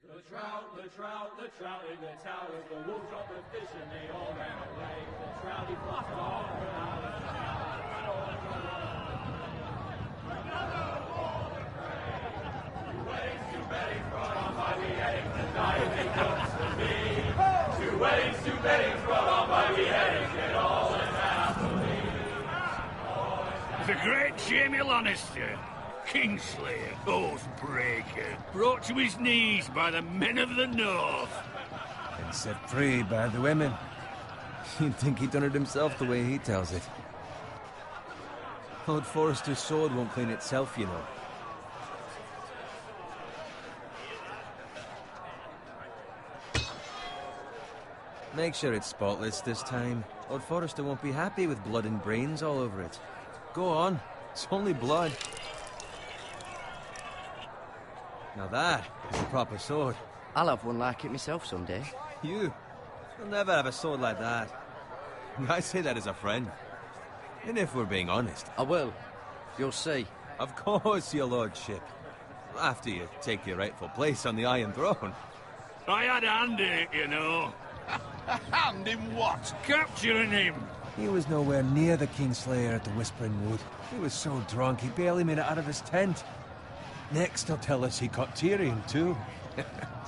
The trout in the towers, the wolves dropped the fish and they all ran away. The trouty flopped off without a Two weddings, two beddings brought on by beheadings, and dying they comes to me. Two weddings, two beddings brought on by beheadings, and all is happily. The great Jamie Lannister, Kingslayer, Oathbreaker, brought to his knees by the men of the North. And set free by the women. You'd think he'd done it himself the way he tells it. Lord Forrester's sword won't clean itself, you know. Make sure it's spotless this time. Lord Forrester won't be happy with blood and brains all over it. Go on. It's only blood. Now that is a proper sword. I'll have one like it myself someday. You? You'll never have a sword like that. I say that as a friend. And if we're being honest... I will. You'll see. Of course, your lordship. After you take your rightful place on the Iron Throne. I had a hand in it, you know. Hand in what? Capturing him. He was nowhere near the Kingslayer at the Whispering Wood. He was so drunk he barely made it out of his tent. Next he'll tell us he caught Tyrion too.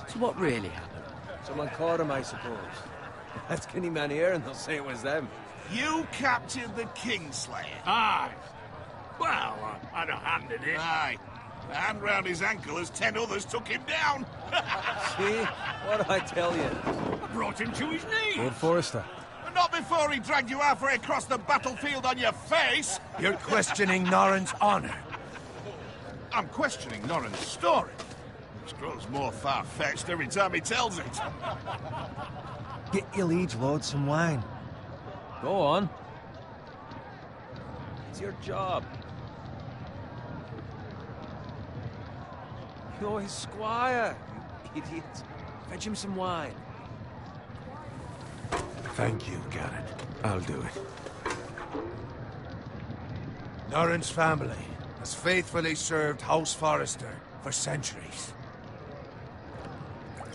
So what really happened? Someone caught him, I suppose. Ask any man here and they'll say it was them. You captured the Kingslayer? Aye. Well, I had a hand in it. Aye. A hand round his ankle as 10 others took him down. See? What did I tell you? I brought him to his knees. Lord Forrester. But not before he dragged you halfway across the battlefield on your face. You're questioning Norrin's honor. I'm questioning Norrin's story, which grows more far-fetched every time he tells it. Get your liege lord some wine. Go on. It's your job. You're his squire, you idiot. Fetch him some wine. Thank you, Garrett. I'll do it. Norrin's family has faithfully served House Forrester for centuries.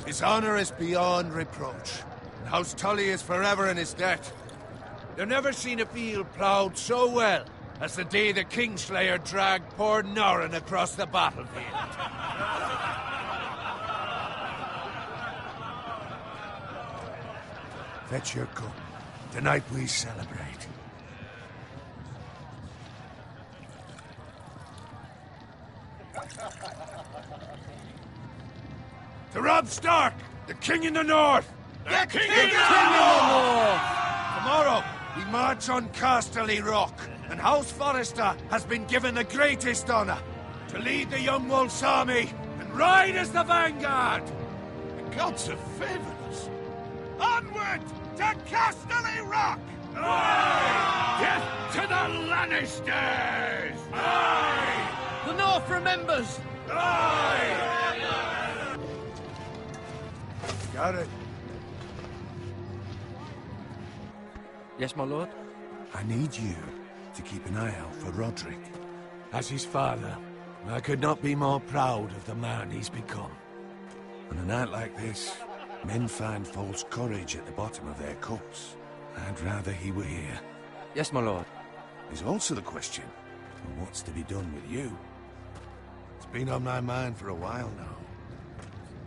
His honor is beyond reproach, and House Tully is forever in his debt. They've never seen a field ploughed so well as the day the Kingslayer dragged poor Norrin across the battlefield. Fetch your cup. Tonight we celebrate. To Robb Stark, the King in the North! The King in the North! Tomorrow, we march on Casterly Rock, and House Forrester has been given the greatest honor to lead the Young Wolf's army and ride as the vanguard! The gods have favored us. Onward to Casterly Rock! Aye! Death to the Lannisters! Aye! The North remembers! Aye! Got it. Yes, my lord? I need you to keep an eye out for Roderick. As his father, I could not be more proud of the man he's become. On a night like this, men find false courage at the bottom of their cups. I'd rather he were here. Yes, my lord. There's also the question of what's to be done with you. It's been on my mind for a while now.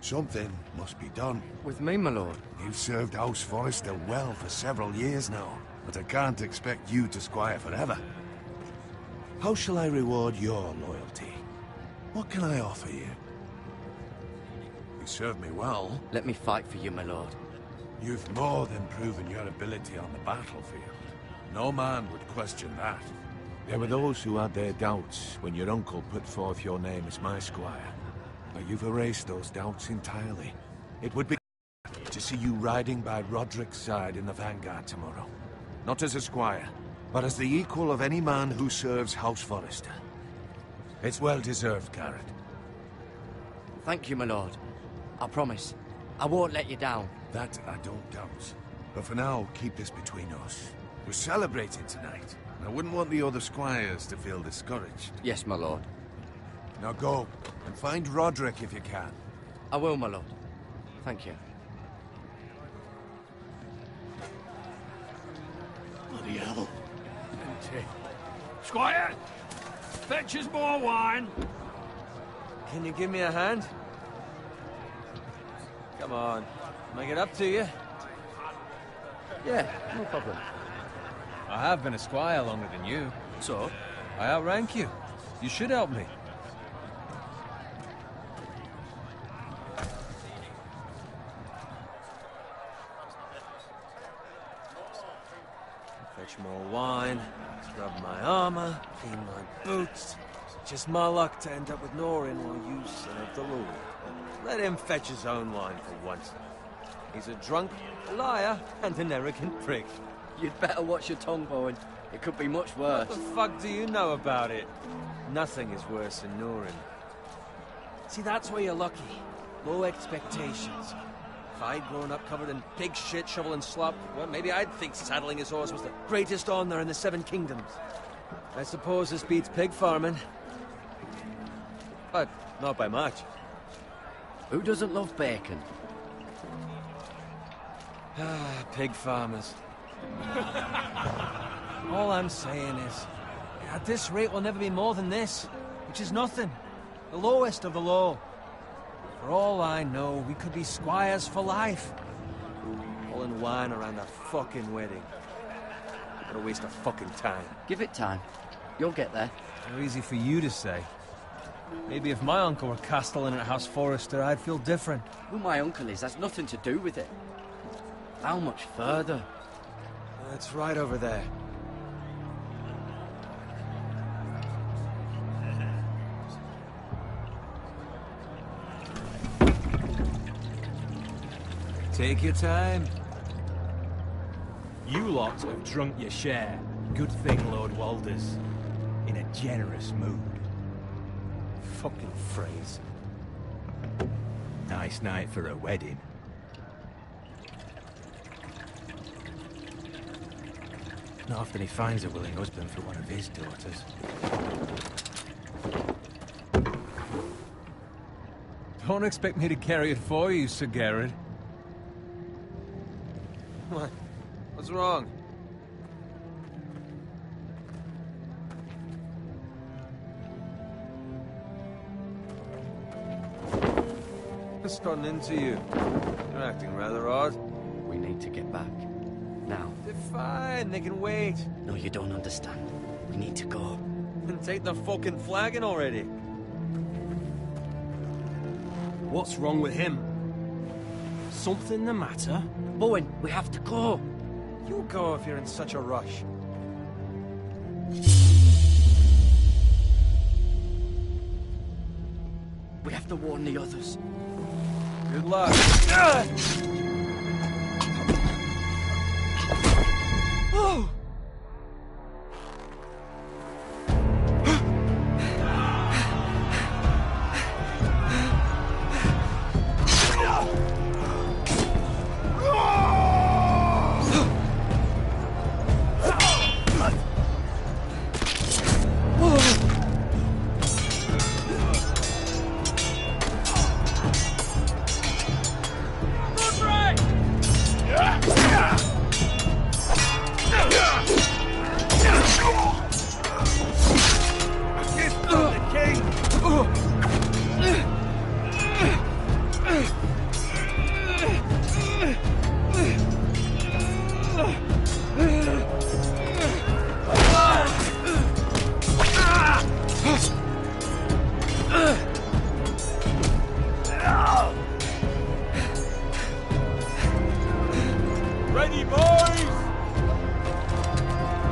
Something must be done. With me, my lord? You've served House Forrester well for several years now, but I can't expect you to squire forever. How shall I reward your loyalty? What can I offer you? You served me well. Let me fight for you, my lord. You've more than proven your ability on the battlefield. No man would question that. There were those who had their doubts when your uncle put forth your name as my squire. But you've erased those doubts entirely. It would be to see you riding by Roderick's side in the vanguard tomorrow. Not as a squire, but as the equal of any man who serves House Forrester. It's well deserved, Garrett. Thank you, my lord. I promise. I won't let you down. That I don't doubt. But for now, keep this between us. We're celebrating tonight, and I wouldn't want the other squires to feel discouraged. Yes, my lord. Now go, and find Roderick if you can. I will, my lord. Thank you. Bloody hell. Empty. Squire! Fetch us more wine! Can you give me a hand? Come on. Make it up to you. Yeah, no problem. I have been a squire longer than you. So? I outrank you. You should help me. Fetch more wine, scrub my armor, clean my boots. Just my luck to end up with Norin while you serve the Lord. Let him fetch his own wine for once. He's a drunk, a liar, and an arrogant prick. You'd better watch your tongue, Bowen. It could be much worse. What the fuck do you know about it? Nothing is worse than Norin. See, that's where you're lucky. Low expectations. If I'd grown up covered in pig shit, shovel and slop, well, maybe I'd think saddling his horse was the greatest honor in the Seven Kingdoms. I suppose this beats pig farming. But not by much. Who doesn't love bacon? Ah, pig farmers. All I'm saying is, at this rate we'll never be more than this, which is nothing. The lowest of the low. For all I know, we could be squires for life. All in wine around a fucking wedding. What a waste of fucking time. Give it time. You'll get there. How easy for you to say. Maybe if my uncle were castellan at House Forrester, I'd feel different. Who my uncle is has nothing to do with it. How much further? It's right over there. Take your time. You lot have drunk your share. Good thing Lord Walder's in a generous mood. Fucking phrase. Nice night for a wedding. Not often he finds a willing husband for one of his daughters. Don't expect me to carry it for you, Sir Garrett. What? What's wrong? What's gotten into you? You're acting rather odd. We need to get back. Now. They're fine, they can wait. No, you don't understand. We need to go. And take the fucking flagon already. What's wrong with him? Something the matter? Bowen, we have to go. You go if you're in such a rush. We have to warn the others. Good luck. Oh! Ready, boys!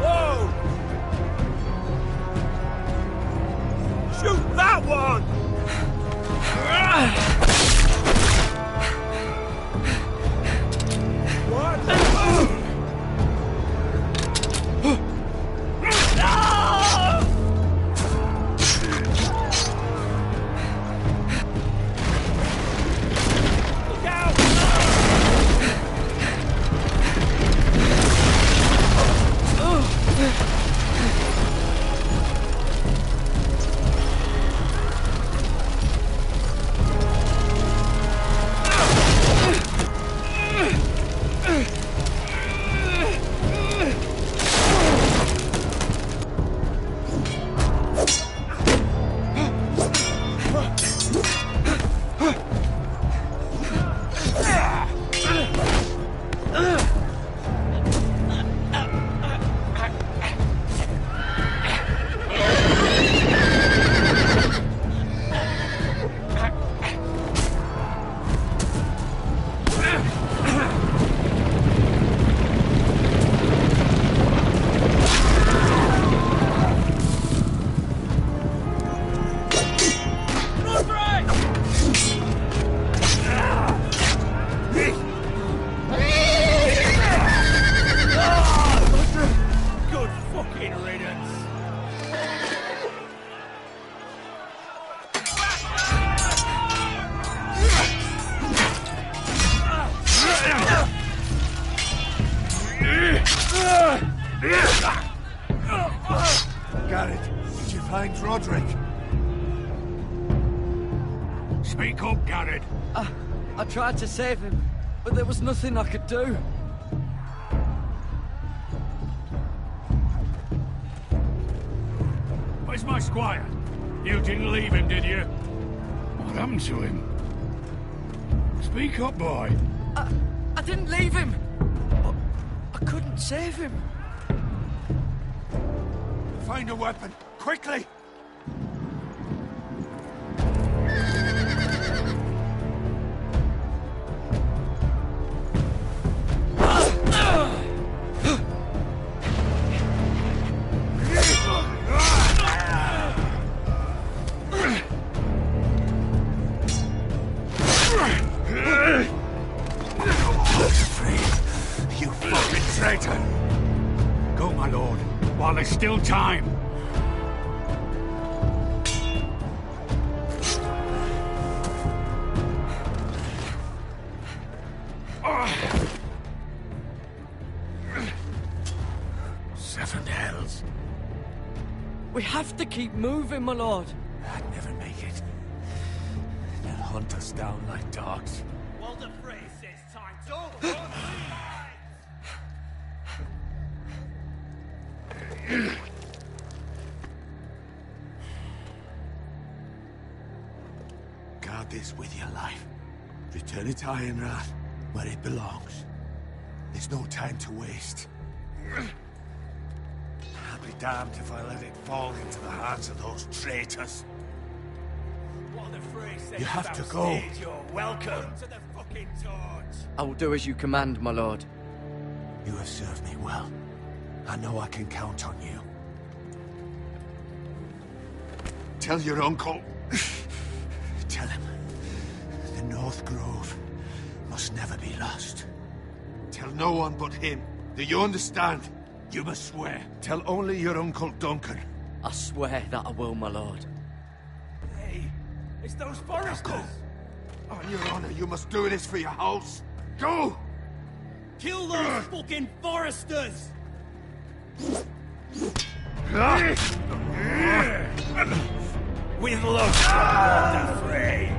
Whoa! Shoot that one! What? Speak up, Garrett. I tried to save him, but there was nothing I could do. Where's my squire? You didn't leave him, did you? What happened to him? Speak up, boy. I didn't leave him. But I couldn't save him. Find a weapon, quickly! You fucking traitor! Go, my lord, while there's still time. Seven hells. We have to keep moving, my lord. I'd never make it. They'll hunt us down like dogs. Walder Frey says time to run. Guard this with your life. Return it to Ironrath, where it belongs. There's no time to waste. I'll be damned if I let it fall into the hands of those traitors. Walder Frey says You have to go. backstage, you're welcome to the fucking torch. I will do as you command, my lord. You have served me well. I know I can count on you. Tell your uncle. Tell him. The North Grove must never be lost. Tell no one but him. Do you understand? You must swear. Tell only your Uncle Duncan. I swear that I will, my lord. Hey, it's those foresters. On your honor, you must do this for your house. Go! Kill those fucking foresters. With love, Walder Frey.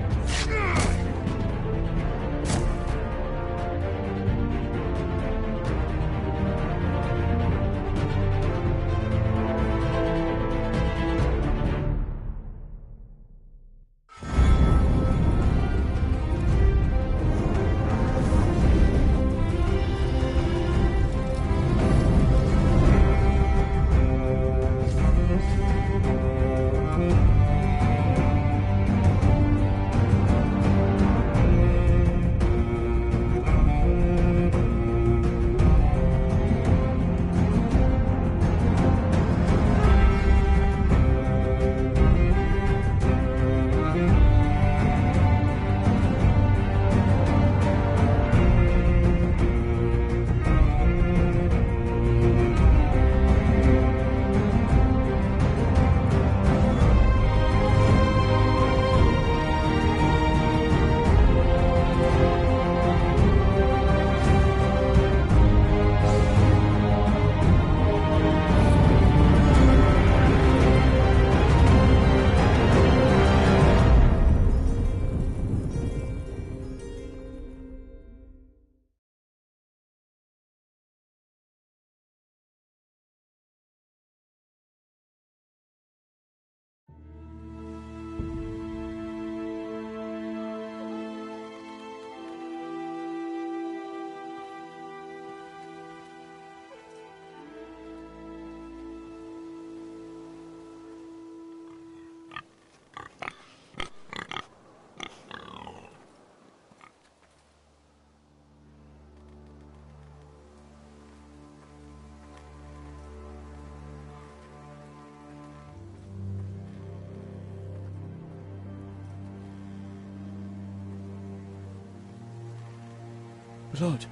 Blood.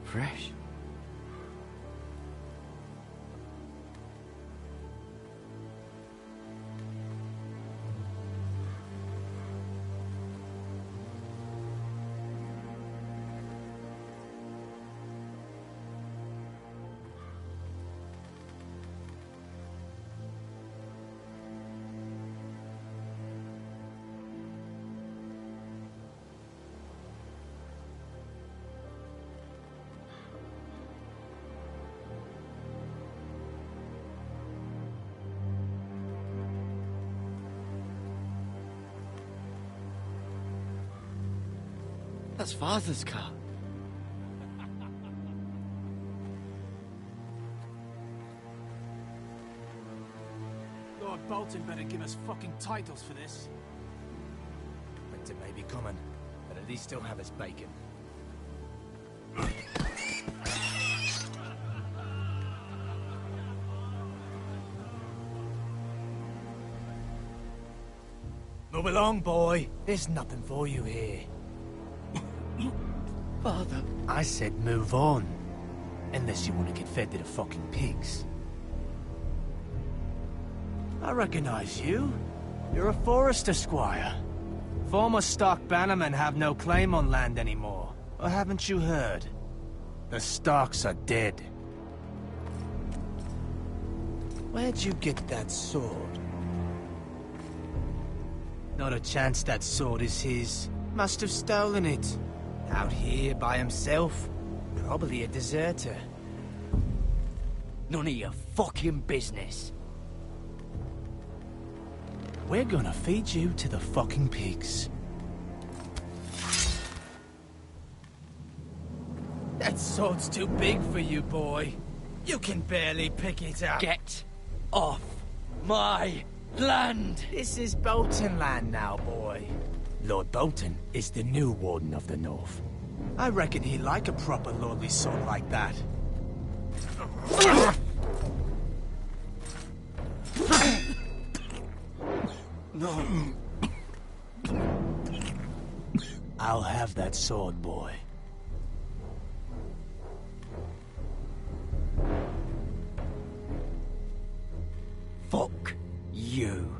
Fresh. That's Father's car. Lord Bolton better give us fucking titles for this. Winter may be coming, but at least he'll have his bacon. Move along, boy. There's nothing for you here. Father. I said move on. Unless you want to get fed to the fucking pigs. I recognize you. You're a Forester squire. Former Stark bannermen have no claim on land anymore. Or haven't you heard? The Starks are dead. Where'd you get that sword? Not a chance that sword is his. Must have stolen it. Out here by himself. Probably a deserter. None of your fucking business. We're gonna feed you to the fucking pigs. That sword's too big for you, boy. You can barely pick it up. Get off my land! This is Bolton land now, boy. Lord Bolton is the new Warden of the North. I reckon he'd like a proper lordly sword like that. No. I'll have that sword, boy. Fuck you.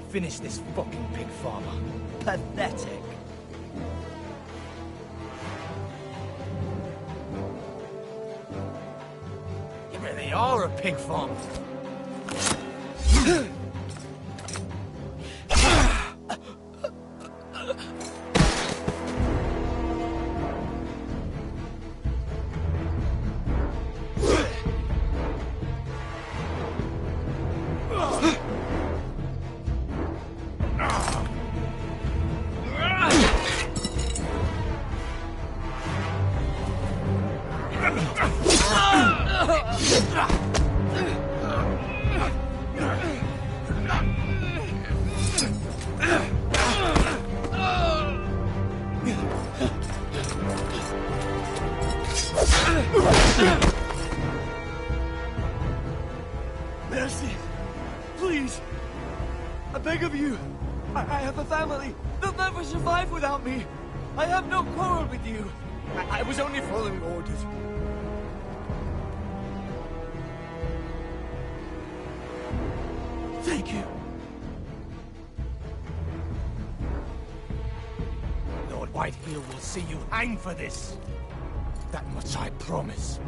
Finish this fucking pig farmer. Pathetic. You really are a pig farmer. Mercy! Please! I beg of you! I have a family! They'll never survive without me! I have no quarrel with you! I was only following orders. Thank you. Lord Whitehill will see you hang for this. That much I promise.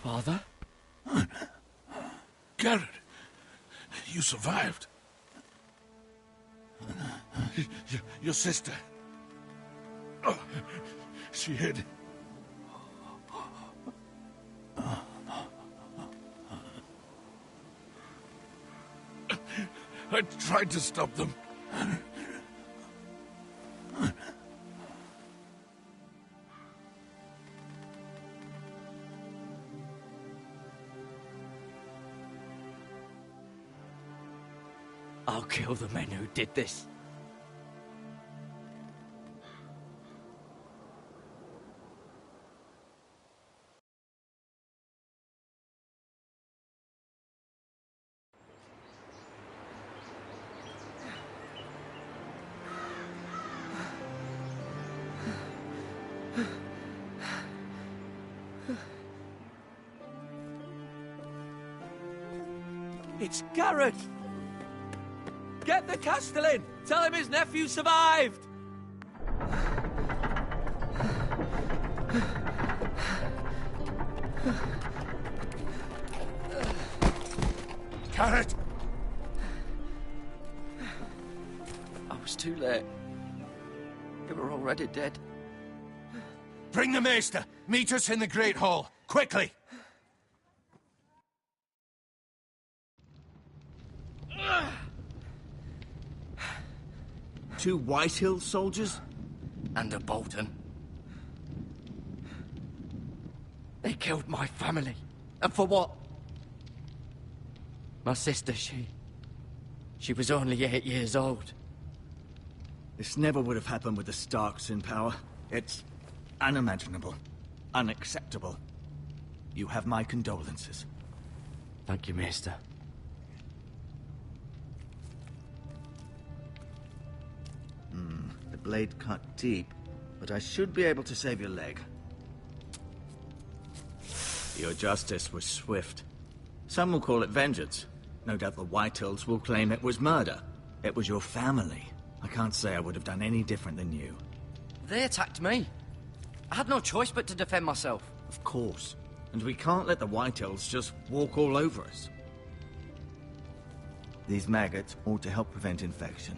Father? Garrett, you survived. Your sister. Oh, she hid. I tried to stop them. I'll kill the men who did this. It's Garrett! Get the Castellan! Tell him his nephew survived! Carrot! I was too late. They were already dead. Bring the maester! Meet us in the Great Hall! Quickly! Two Whitehill soldiers? And a Bolton. They killed my family. And for what? My sister, she was only 8 years old. This never would have happened with the Starks in power. It's unimaginable. Unacceptable. You have my condolences. Thank you, Maester. The blade cut deep, but I should be able to save your leg. Your justice was swift. Some will call it vengeance. No doubt the Whitehills will claim it was murder. It was your family. I can't say I would have done any different than you. They attacked me. I had no choice but to defend myself. Of course. And we can't let the Whitehills just walk all over us. These maggots ought to help prevent infection.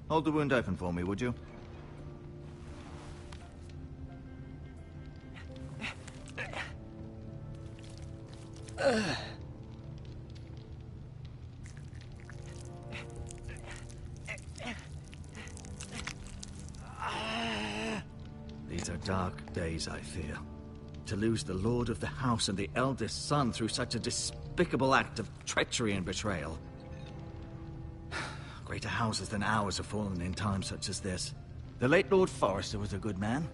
Hold the wound open for me, would you? These are dark days, I fear. To lose the lord of the house and the eldest son through such a despicable act of treachery and betrayal. Greater houses than ours have fallen in times such as this. The late Lord Forrester was a good man.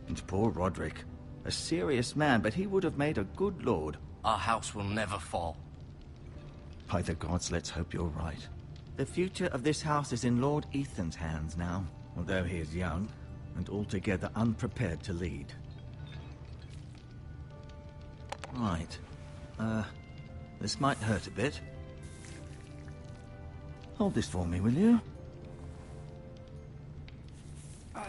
And poor Roderick. A serious man, but he would have made a good lord. Our house will never fall. By the gods, let's hope you're right. The future of this house is in Lord Ethan's hands now, although he is young and altogether unprepared to lead. Right. This might hurt a bit. Hold this for me, will you? I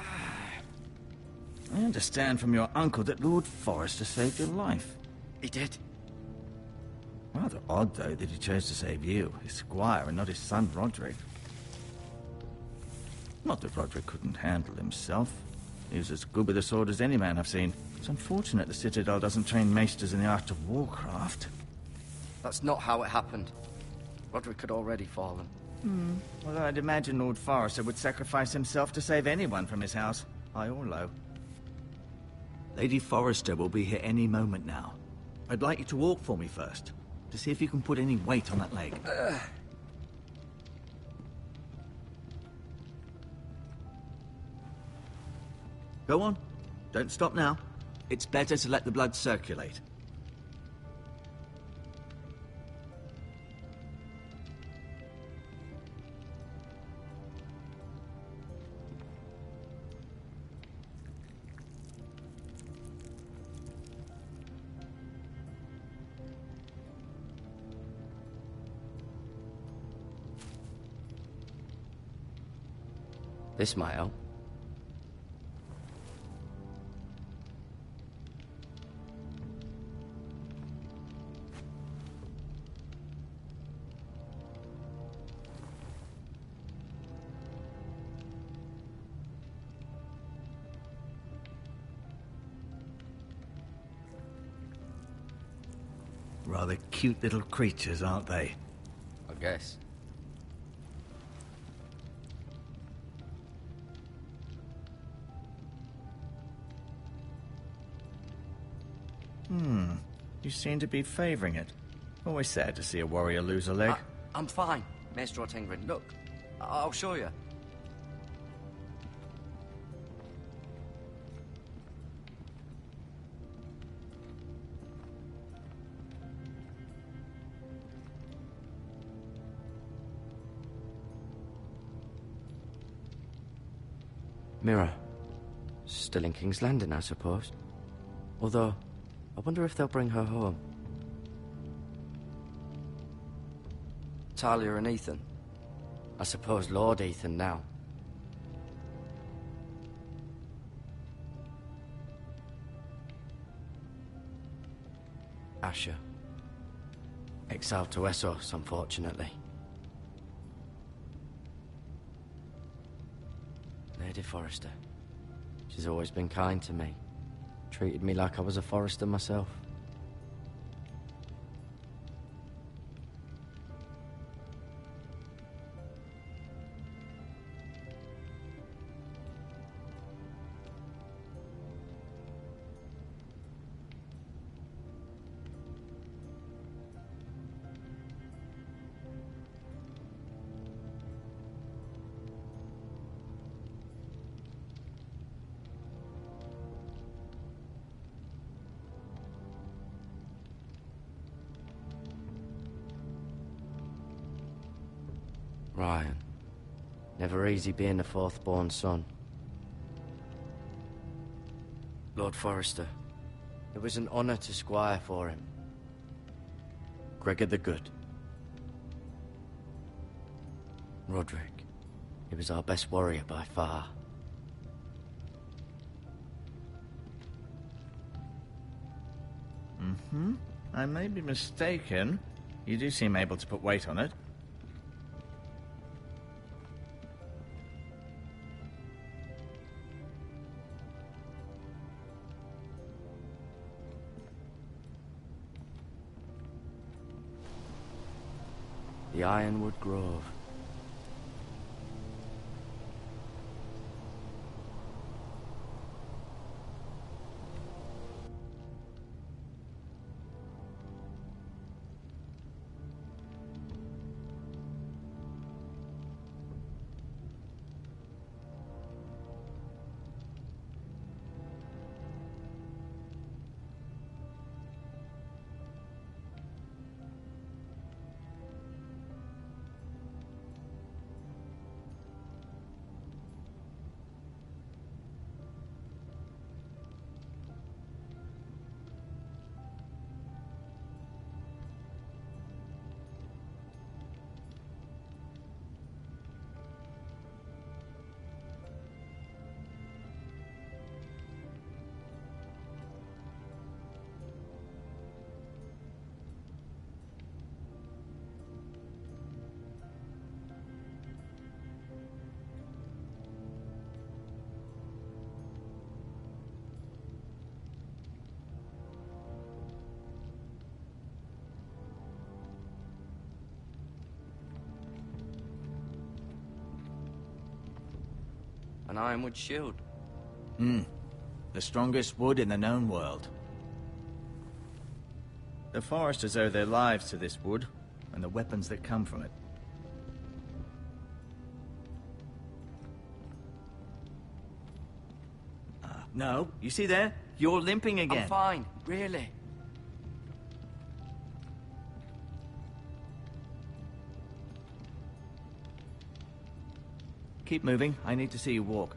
understand from your uncle that Lord Forrester saved your life. He did. Rather odd, though, that he chose to save you, his squire, and not his son Roderick. Not that Roderick couldn't handle himself. He was as good with a sword as any man I've seen. It's unfortunate the Citadel doesn't train maesters in the art of warcraft. That's not how it happened. Roderick had already fallen. Well, I'd imagine Lord Forrester would sacrifice himself to save anyone from his house, high or low. Lady Forrester will be here any moment now. I'd like you to walk for me first, to see if you can put any weight on that leg. Go on. Don't stop now. It's better to let the blood circulate. This might help. Rather cute little creatures, aren't they? I guess. You seem to be favoring it. Always sad to see a warrior lose a leg. I'm fine, Maester Ortengrin. Look, I'll show you. Mirror. Still in King's Landing, I suppose. Although, I wonder if they'll bring her home. Talia and Ethan. I suppose Lord Ethan now. Asher. Exiled to Essos, unfortunately. Lady Forrester. She's always been kind to me. Treated me like I was a Forrester myself. Ryan. Never easy being the fourth-born son. Lord Forrester. It was an honor to squire for him. Gregor the Good. Roderick. He was our best warrior by far. I may be mistaken. You do seem able to put weight on it. The Ironwood Grove. An ironwood shield. The strongest wood in the known world. The Foresters owe their lives to this wood, and the weapons that come from it. No, you see there? You're limping again. I'm fine, really. Keep moving. I need to see you walk.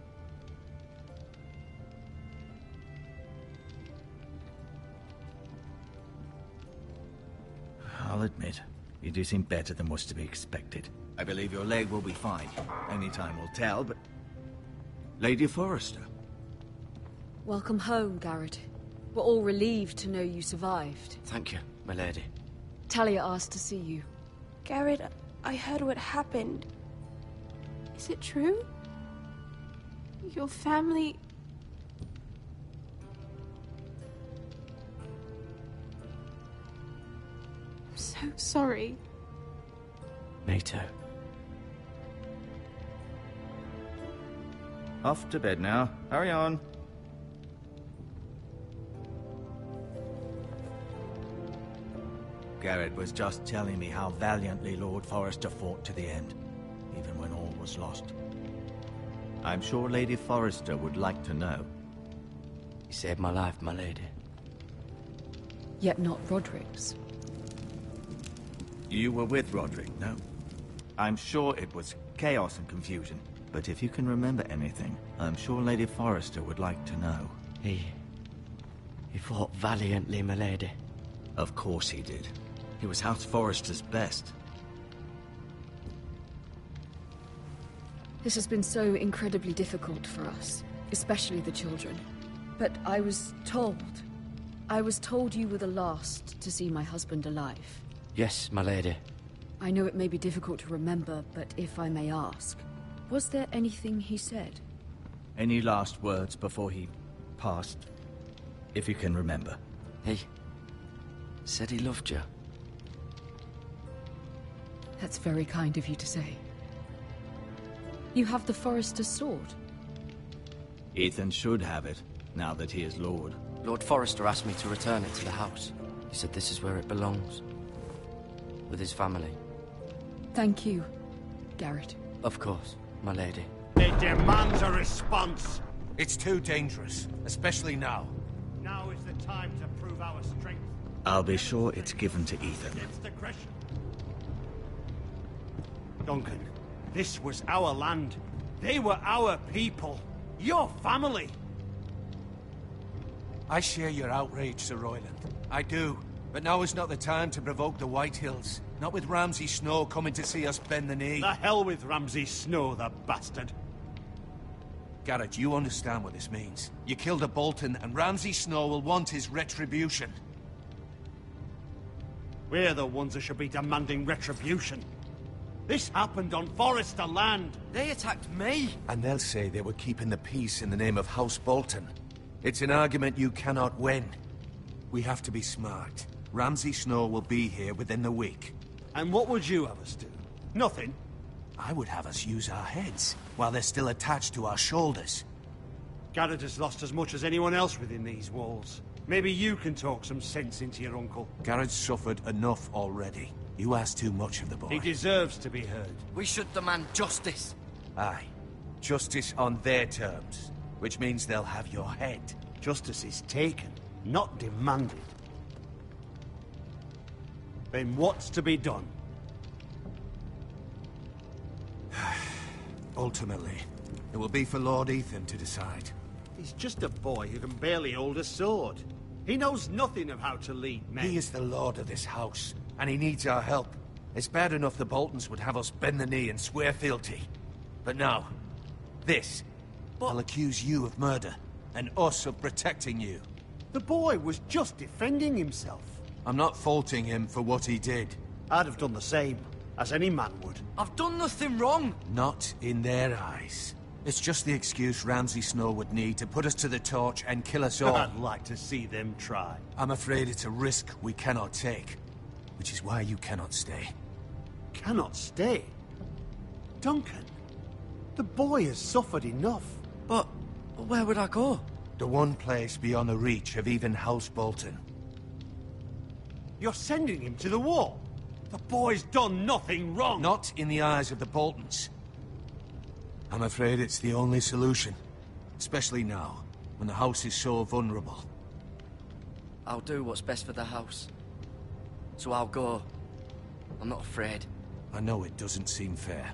I'll admit, you do seem better than was to be expected. I believe your leg will be fine. Only time will tell, but... Lady Forrester. Welcome home, Garrett. We're all relieved to know you survived. Thank you, my lady. Talia asked to see you. Garrett, I heard what happened. Is it true? Your family... I'm so sorry. Me too. Off to bed now. Hurry on. Garrett was just telling me how valiantly Lord Forrester fought to the end, even when all was lost. I'm sure Lady Forrester would like to know. You saved my life, my lady. Yet not Roderick's. You were with Roderick, no? I'm sure it was chaos and confusion, but if you can remember anything, I'm sure Lady Forrester would like to know. He fought valiantly, my lady. Of course he did. He was House Forrester's best. This has been so incredibly difficult for us, especially the children. But I was told I was told you were the last to see my husband alive. Yes, my lady. I know it may be difficult to remember, but if I may ask, was there anything he said? Any last words before he passed? If you can remember. He said he loved you. That's very kind of you to say. You have the Forester's sword. Ethan should have it, now that he is Lord. Lord Forrester asked me to return it to the house. He said this is where it belongs. With his family. Thank you, Garrett. Of course, my lady. It demands a response. It's too dangerous, especially now. Now is the time to prove our strength. I'll be sure it's given to Ethan. Against aggression. Duncan, this was our land. They were our people. Your family. I share your outrage, Sir Royland. I do. But now is not the time to provoke the White Hills. Not with Ramsay Snow coming to see us bend the knee. The hell with Ramsay Snow, the bastard. Garrett, you understand what this means. You killed a Bolton, and Ramsay Snow will want his retribution. We're the ones that should be demanding retribution. This happened on Forester land. They attacked me! And they'll say they were keeping the peace in the name of House Bolton. It's an argument you cannot win. We have to be smart. Ramsay Snow will be here within the week. And what would you have us do? Nothing? I would have us use our heads, while they're still attached to our shoulders. Garrett has lost as much as anyone else within these walls. Maybe you can talk some sense into your uncle. Garrett's suffered enough already. You ask too much of the boy. He deserves to be heard. We should demand justice. Aye. Justice on their terms. Which means they'll have your head. Justice is taken, not demanded. Then what's to be done? Ultimately, it will be for Lord Ethan to decide. He's just a boy who can barely hold a sword. He knows nothing of how to lead men. He is the lord of this house, and he needs our help. It's bad enough the Boltons would have us bend the knee and swear fealty. But now, this. I'll accuse you of murder, and us of protecting you. The boy was just defending himself. I'm not faulting him for what he did. I'd have done the same, as any man would. I've done nothing wrong! Not in their eyes. It's just the excuse Ramsay Snow would need to put us to the torch and kill us all. I'd like to see them try. I'm afraid it's a risk we cannot take, which is why you cannot stay. Cannot stay? Duncan, the boy has suffered enough. But where would I go? The one place beyond the reach of even House Bolton. You're sending him to the wall? The boy's done nothing wrong! Not in the eyes of the Boltons. I'm afraid it's the only solution. Especially now, when the house is so vulnerable. I'll do what's best for the house. So I'll go. I'm not afraid. I know it doesn't seem fair,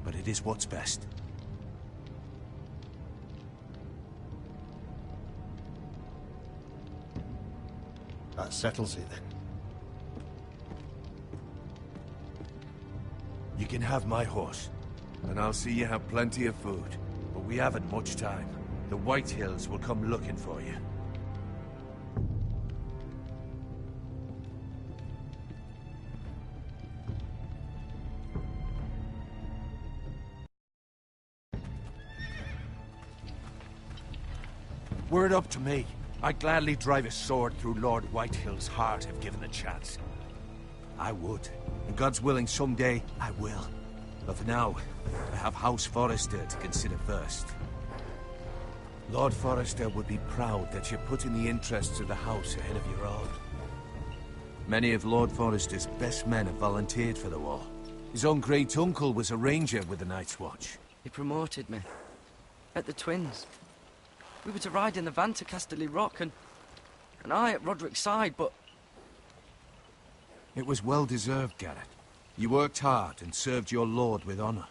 but it is what's best. That settles it then. You can have my horse, and I'll see you have plenty of food. But we haven't much time. The White Hills will come looking for you. Were it up to me, I'd gladly drive a sword through Lord Whitehill's heart if given the chance. I would. And God's willing, someday, I will. But for now, I have House Forrester to consider first. Lord Forrester would be proud that you're putting the interests of the house ahead of your own. Many of Lord Forrester's best men have volunteered for the war. His own great-uncle was a ranger with the Night's Watch. He promoted me. At the Twins. We were to ride in the van to Casterly Rock, and I at Roderick's side, but... It was well-deserved, Garrett. You worked hard and served your lord with honor.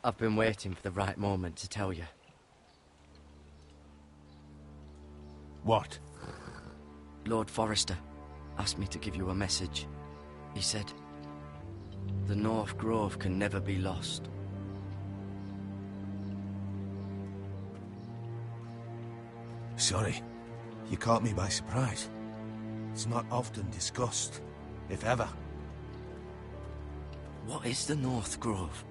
I've been waiting for the right moment to tell you. What? Lord Forrester asked me to give you a message. He said, the North Grove can never be lost. Sorry. You caught me by surprise. It's not often discussed, if ever. What is the North Grove?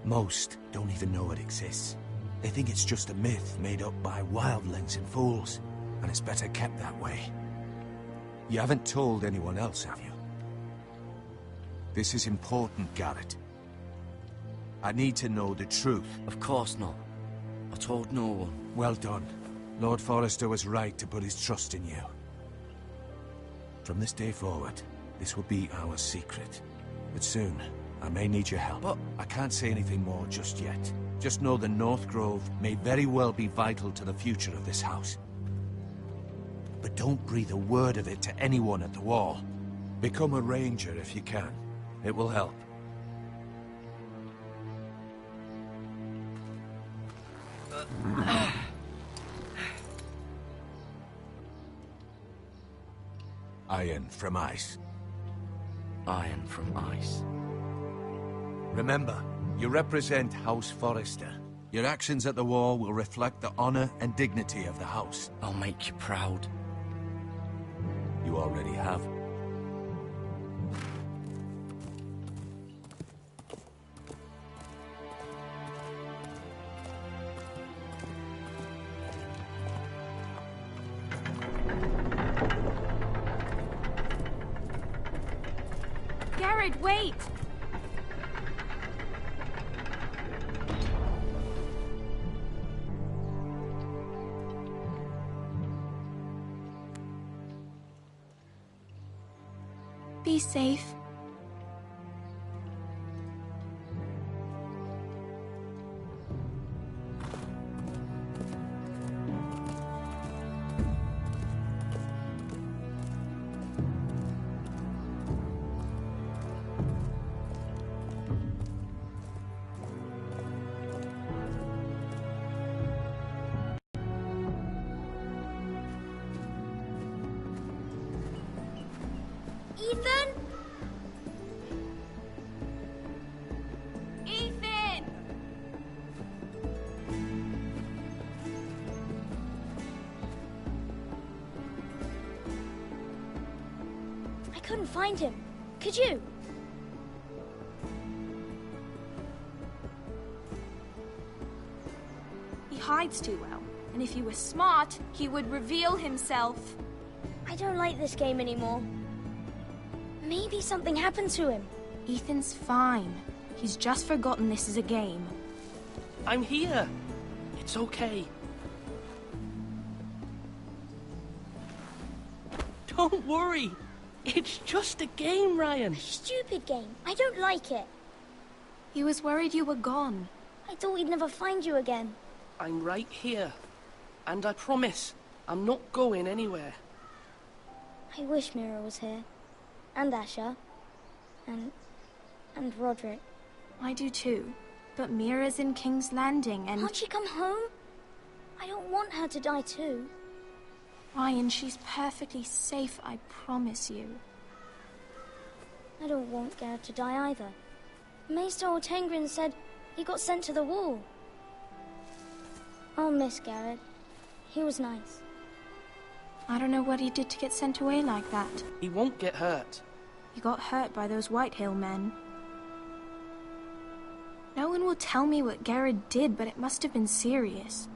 Most don't even know it exists. They think it's just a myth made up by wildlings and fools, and it's better kept that way. You haven't told anyone else, have you? This is important, Garrett. I need to know the truth. Of course not. I told no one. Well done. Lord Forrester was right to put his trust in you. From this day forward, this will be our secret. But soon, I may need your help. But I can't say anything more just yet. Just know the North Grove may very well be vital to the future of this house. But don't breathe a word of it to anyone at the Wall. Become a ranger if you can. It will help. Iron from ice. Iron from ice. Remember, you represent House Forrester. Your actions at the war will reflect the honor and dignity of the house. I'll make you proud. You already have. Garrett, wait! Be safe. Ethan? Ethan! I couldn't find him. Could you? He hides too well, and if he was smart, he would reveal himself. I don't like this game anymore. Maybe something happened to him. Ethan's fine. He's just forgotten this is a game. I'm here. It's okay. Don't worry. It's just a game, Ryan. Stupid game. I don't like it. He was worried you were gone. I thought we'd never find you again. I'm right here. And I promise, I'm not going anywhere. I wish Mira was here. And Asher. And Roderick. I do too. But Mira's in King's Landing and... Can't she come home? I don't want her to die too. Ryan, she's perfectly safe, I promise you. I don't want Garrett to die either. Maester Ortengrin said he got sent to the wall. I'll miss Garrett. He was nice. I don't know what he did to get sent away like that. He won't get hurt. He got hurt by those Whitehill men. No one will tell me what Garrett did, but it must have been serious.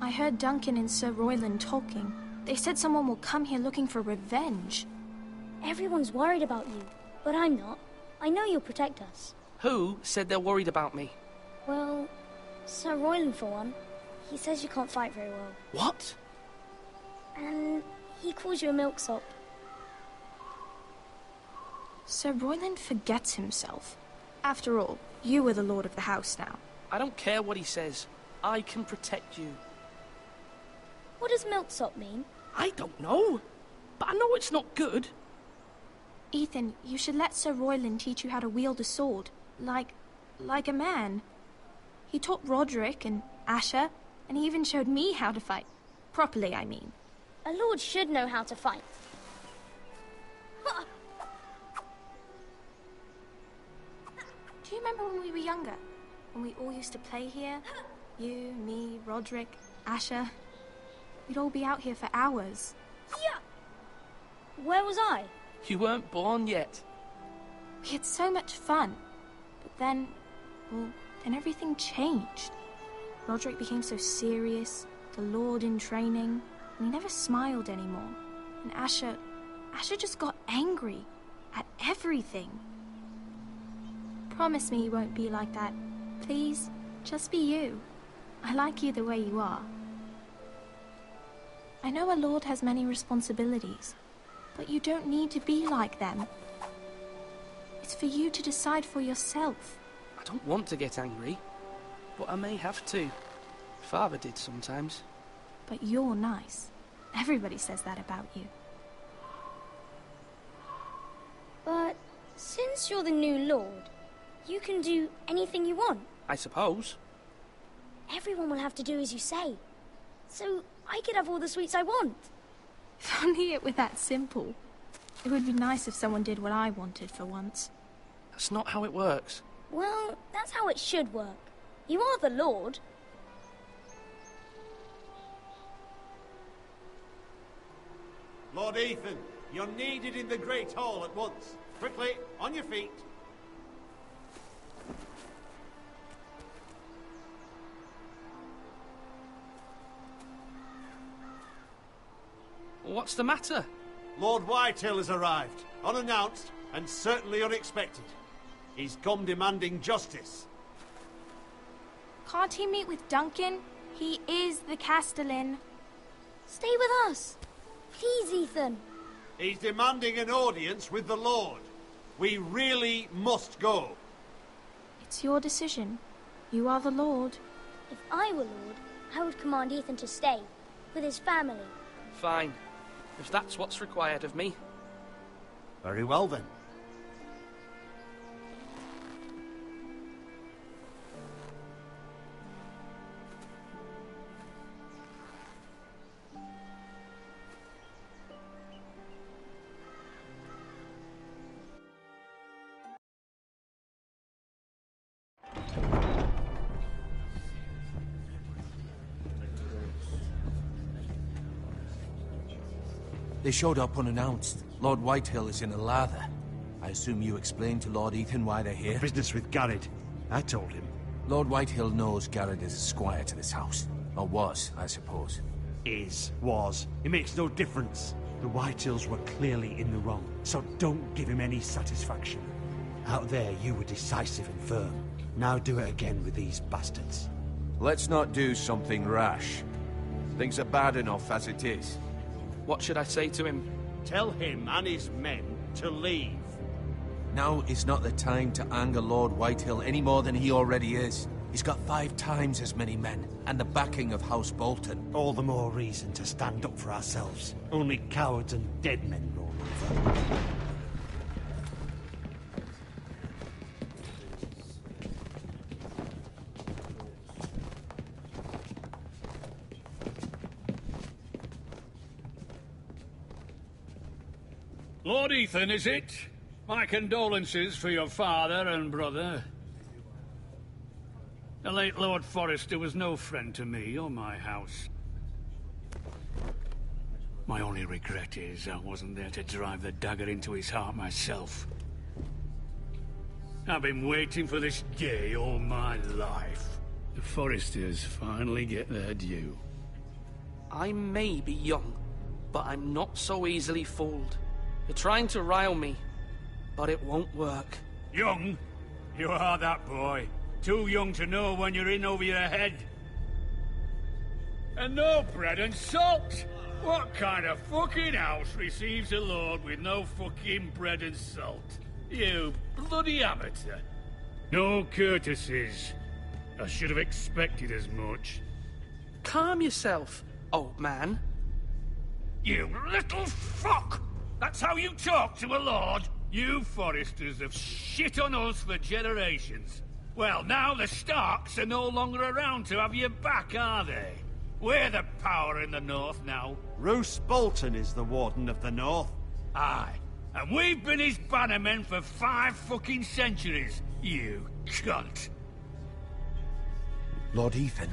I heard Duncan and Sir Royland talking. They said someone will come here looking for revenge. Everyone's worried about you, but I'm not. I know you'll protect us. Who said they're worried about me? Well, Sir Royland for one. He says you can't fight very well. What? And he calls you a milksop. Sir Royland forgets himself. After all, you are the lord of the house now. I don't care what he says. I can protect you. What does milksop mean? I don't know. But I know it's not good. Ethan, you should let Sir Royland teach you how to wield a sword. Like a man. He taught Roderick and Asher, and he even showed me how to fight. Properly, I mean. A lord should know how to fight. Do you remember when we were younger? When we all used to play here? You, me, Roderick, Asher. we'd all be out here for hours. Yeah! Where was I? You weren't born yet. We had so much fun. But then, well, then everything changed. Roderick became so serious, the Lord in training, and he never smiled anymore. And Asher just got angry at everything. Promise me you won't be like that. Please, just be you. I like you the way you are. I know a lord has many responsibilities, but you don't need to be like them. It's for you to decide for yourself. I don't want to get angry, but I may have to. Father did sometimes. But you're nice. Everybody says that about you. But since you're the new lord, you can do anything you want. I suppose. Everyone will have to do as you say. So I could have all the sweets I want. If only it were that simple. It would be nice if someone did what I wanted for once. That's not how it works. Well, that's how it should work. You are the lord. Lord Ethan, you're needed in the Great Hall at once. Quickly, on your feet. What's the matter? Lord Whitehill has arrived, unannounced and certainly unexpected. He's come demanding justice. Can't he meet with Duncan? He is the Castellan. Stay with us. Please, Ethan. He's demanding an audience with the Lord. We really must go. It's your decision. You are the Lord. If I were Lord, I would command Ethan to stay, with his family. Fine. If that's what's required of me. Very well, then. They showed up unannounced. Lord Whitehill is in a lather. I assume you explained to Lord Ethan why they're here? Business with Garrett. I told him. Lord Whitehill knows Garrett is a squire to this house. Or was, I suppose. Was. It makes no difference. The Whitehills were clearly in the wrong, so don't give him any satisfaction. Out there, you were decisive and firm. Now do it again with these bastards. Let's not do something rash. Things are bad enough as it is. What should I say to him? Tell him and his men to leave. Now is not the time to anger Lord Whitehill any more than he already is. He's got 5 times as many men, and the backing of House Bolton. All the more reason to stand up for ourselves. Only cowards and dead men roll over. Lord Ethan, is it? My condolences for your father and brother. The late Lord Forrester was no friend to me or my house. My only regret is I wasn't there to drive the dagger into his heart myself. I've been waiting for this day all my life. The Forresters finally get their due. I may be young, but I'm not so easily fooled. You're trying to rile me, but it won't work. Young? You are that boy. Too young to know when you're in over your head. And no bread and salt! What kind of fucking house receives a lord with no fucking bread and salt? You bloody amateur. No courtesies. I should have expected as much. Calm yourself, old man. You little fuck! That's how you talk to a lord? You Forresters have shit on us for generations. Well, now the Starks are no longer around to have your back, are they? We're the power in the north now. Roose Bolton is the Warden of the North. Aye. And we've been his bannermen for 5 fucking centuries, you cunt. Lord Ethan,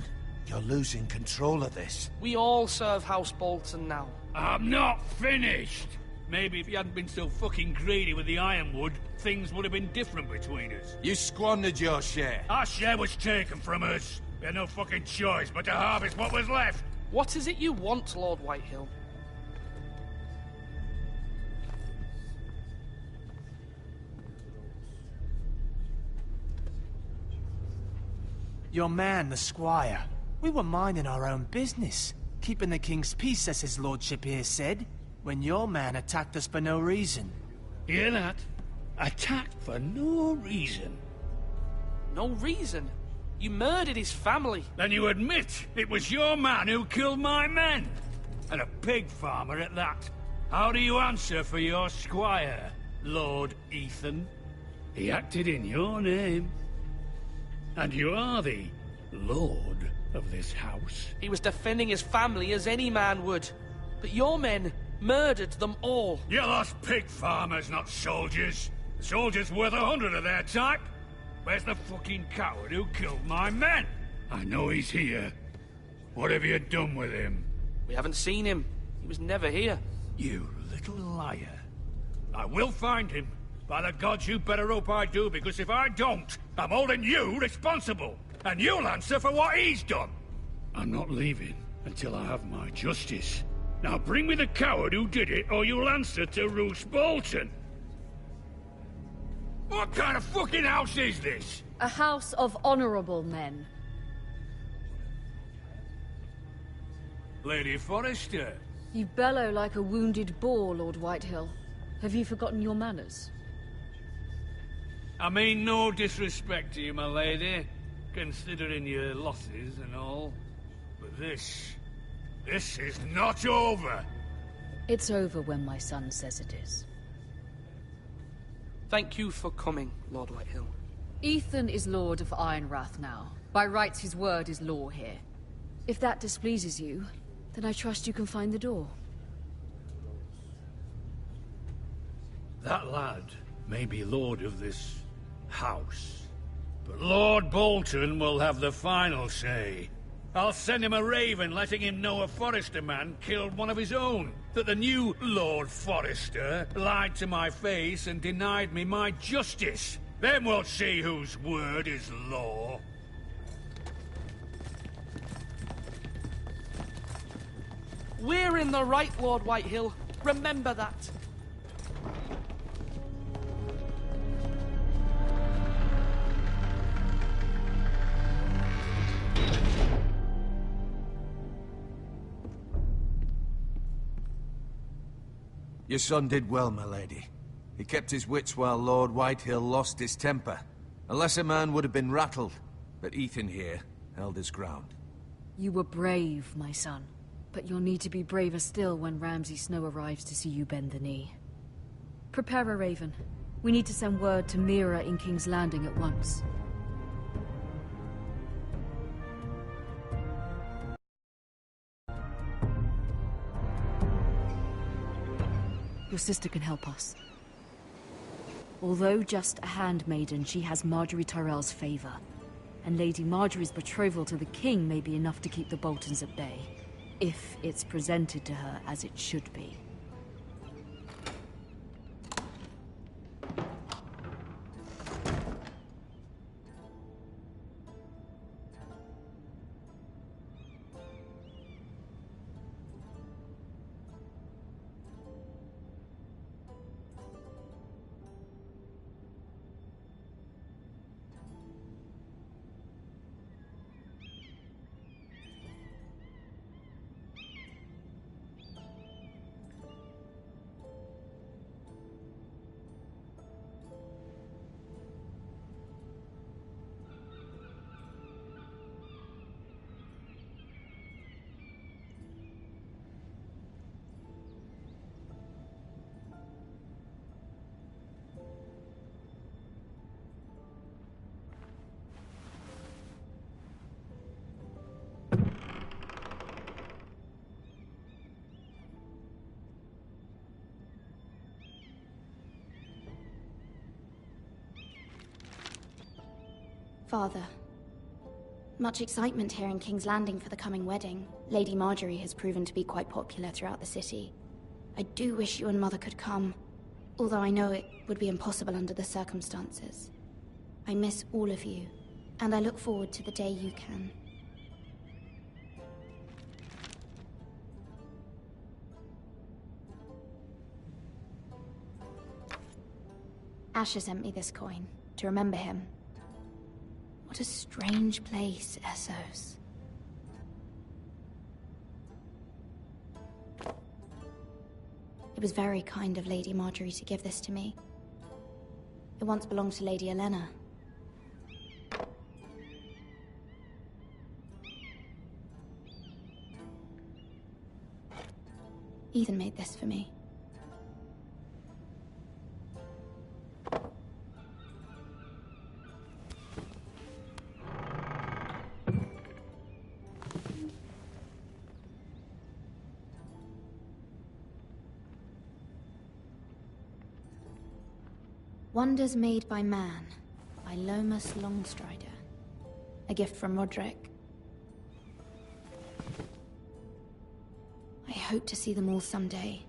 You're losing control of this. We all serve House Bolton now. I'm not finished! Maybe if you hadn't been so fucking greedy with the ironwood, things would have been different between us. You squandered your share. Our share was taken from us. We had no fucking choice but to harvest what was left. What is it you want, Lord Whitehill? Your man, the squire. We were minding our own business, keeping the king's peace, as his lordship here said, when your man attacked us for no reason. Hear that? Attacked for no reason. No reason? You murdered his family. Then you admit it was your man who killed my men. And a pig farmer at that. How do you answer for your squire, Lord Ethan? He acted in your name. And you are the lord of this house. He was defending his family as any man would. But your men murdered them all. You lost pig farmers, not soldiers. The soldiers worth 100 of their type. Where's the fucking coward who killed my men? I know he's here. What have you done with him? We haven't seen him. He was never here. You little liar. I will find him. By the gods, you better hope I do, because if I don't, I'm holding you responsible. And you'll answer for what he's done. I'm not leaving until I have my justice. Now bring me the coward who did it, or you'll answer to Roose Bolton. What kind of fucking house is this? A house of honorable men. Lady Forrester. You bellow like a wounded boar, Lord Whitehill. Have you forgotten your manners? I mean no disrespect to you, my lady, considering your losses and all. But this is not over. It's over when my son says it is. Thank you for coming, Lord Whitehill. Ethan is Lord of Ironrath now. By rights, his word is law here. If that displeases you, then I trust you can find the door. That lad may be lord of this house, but Lord Bolton will have the final say. I'll send him a raven letting him know a Forrester man killed one of his own. That the new Lord Forrester lied to my face and denied me my justice. Then we'll see whose word is law. We're in the right, Lord Whitehill. Remember that. Your son did well, my lady. He kept his wits while Lord Whitehill lost his temper. A lesser man would have been rattled, but Ethan here held his ground. You were brave, my son. But you'll need to be braver still when Ramsay Snow arrives to see you bend the knee. Prepare a raven. We need to send word to Mira in King's Landing at once. Your sister can help us. Although just a handmaiden, she has Marjorie Tyrell's favor. And Lady Marjorie's betrothal to the king may be enough to keep the Boltons at bay. If it's presented to her as it should be. Father, Much excitement here in King's Landing for the coming wedding. Lady Marjorie has proven to be quite popular throughout the city. I do wish you and Mother could come, although I know it would be impossible under the circumstances. I miss all of you, and I look forward to the day you can. Asher sent me this coin, to remember him. What a strange place, Essos. It was very kind of Lady Marjorie to give this to me. It once belonged to Lady Elena. Ethan made this for me. Wonders Made by Man, by Lomas Longstrider. A gift from Roderick. I hope to see them all someday.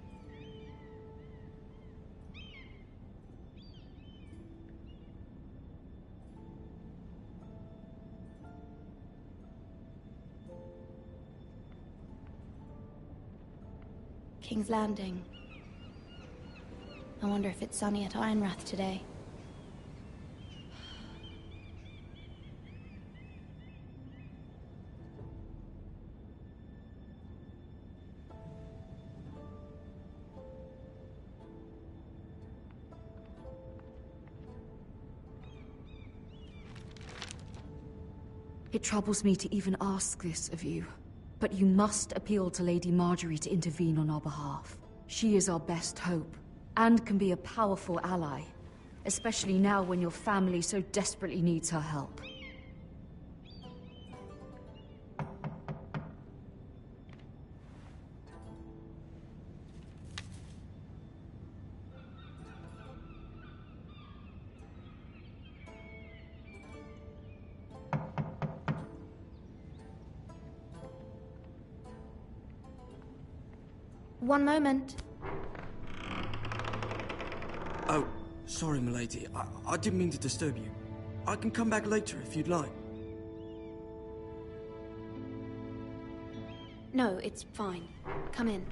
King's Landing. I wonder if it's sunny at Ironrath today. It troubles me to even ask this of you, but you must appeal to Lady Marjorie to intervene on our behalf. She is our best hope, and can be a powerful ally, especially now when your family so desperately needs her help. One moment. Oh, sorry, milady. I didn't mean to disturb you. I can come back later if you'd like. No, it's fine. Come in.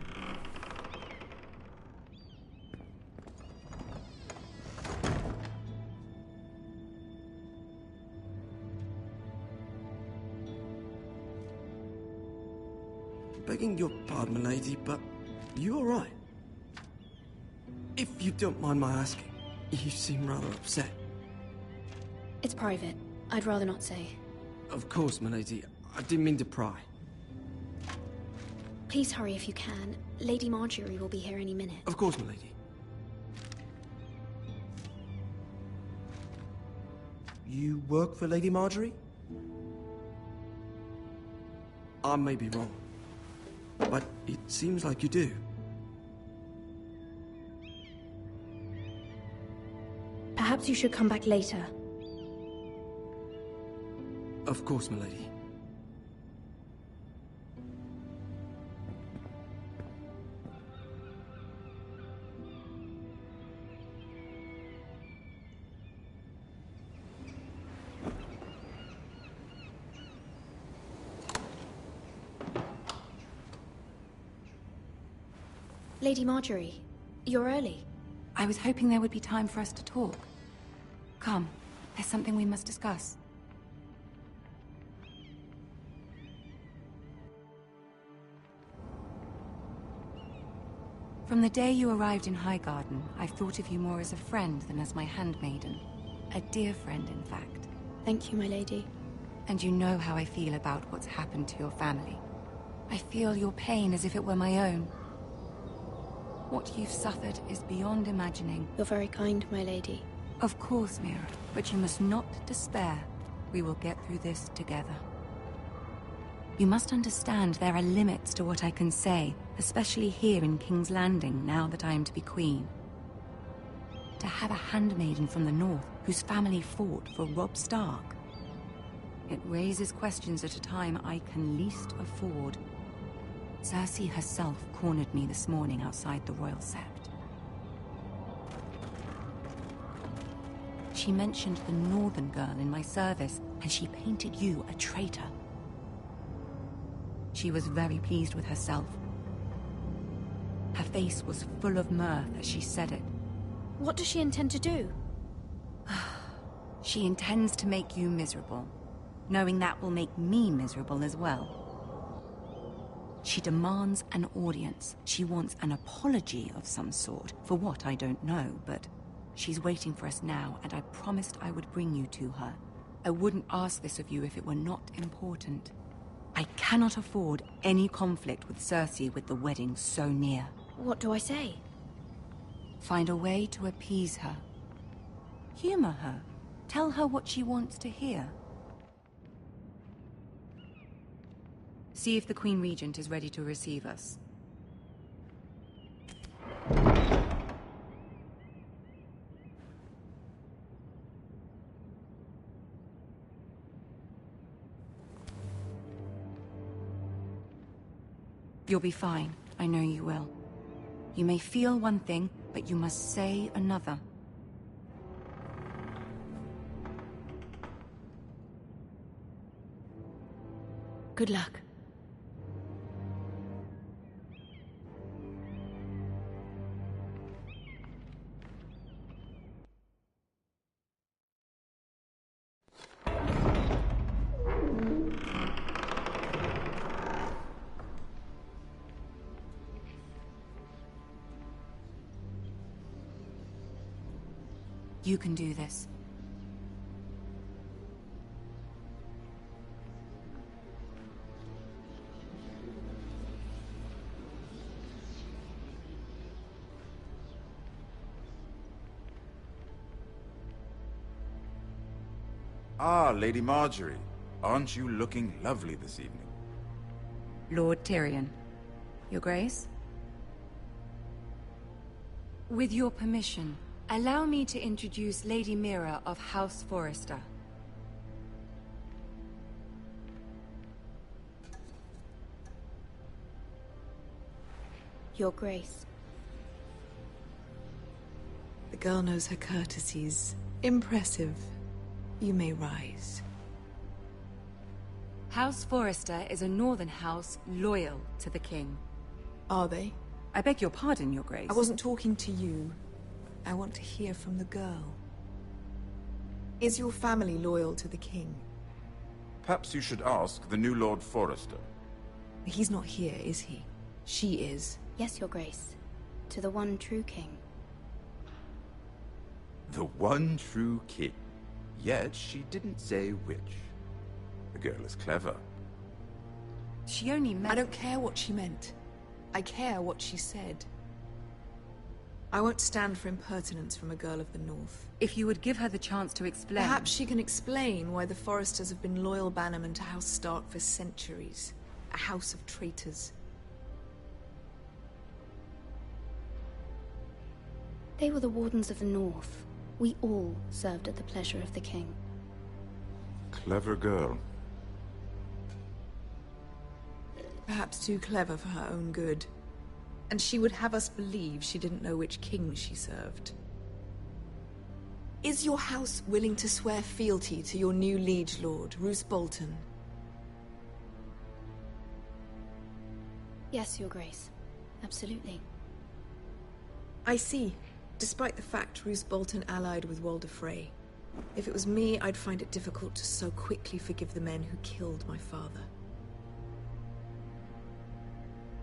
Begging your pardon, milady, but you all right? If you don't mind my asking, you seem rather upset. It's private. I'd rather not say. Of course, milady. I didn't mean to pry. Please hurry if you can. Lady Marjorie will be here any minute. Of course, milady. You work for Lady Marjorie? I may be wrong, but it seems like you do. Perhaps you should come back later. Of course, milady. Lady Marjorie, you're early. I was hoping there would be time for us to talk. Come, there's something we must discuss. From the day you arrived in Highgarden, I've thought of you more as a friend than as my handmaiden. A dear friend, in fact. Thank you, my lady. And you know how I feel about what's happened to your family. I feel your pain as if it were my own. What you've suffered is beyond imagining. You're very kind, my lady. Of course, Mira, but you must not despair. We will get through this together. You must understand there are limits to what I can say, especially here in King's Landing, now that I am to be queen. To have a handmaiden from the north, whose family fought for Robb Stark. It raises questions at a time I can least afford. Cersei herself cornered me this morning outside the Royal Sept. She mentioned the Northern girl in my service, and she painted you a traitor. She was very pleased with herself. Her face was full of mirth as she said it. What does she intend to do? She intends to make you miserable, knowing that will make me miserable as well. She demands an audience. She wants an apology of some sort, for what I don't know, but she's waiting for us now, and I promised I would bring you to her. I wouldn't ask this of you if it were not important. I cannot afford any conflict with Cersei with the wedding so near. What do I say? Find a way to appease her. Humor her. Tell her what she wants to hear. See if the Queen Regent is ready to receive us. You'll be fine. I know you will. You may feel one thing, but you must say another. Good luck. You can do this. Ah, Lady Marjorie. Aren't you looking lovely this evening? Lord Tyrion. Your Grace? With your permission, allow me to introduce Lady Mira of House Forrester. Your Grace. The girl knows her courtesies. Impressive. You may rise. House Forrester is a northern house loyal to the king. Are they? I beg your pardon, Your Grace. I wasn't talking to you. I want to hear from the girl. Is your family loyal to the king? Perhaps you should ask the new Lord Forrester. He's not here, is he? She is. Yes, Your Grace. To the one true king. The one true king. Yet she didn't say which. The girl is clever. She only meant... I don't care what she meant. I care what she said. I won't stand for impertinence from a girl of the North. If you would give her the chance to explain... Perhaps she can explain why the Forresters have been loyal bannermen to House Stark for centuries. A house of traitors. They were the Wardens of the North. We all served at the pleasure of the king. Clever girl. Perhaps too clever for her own good. And she would have us believe she didn't know which king she served. Is your house willing to swear fealty to your new liege lord, Roose Bolton? Yes, Your Grace. Absolutely. I see. Despite the fact Roose Bolton allied with Walder Frey. If it was me, I'd find it difficult to so quickly forgive the men who killed my father.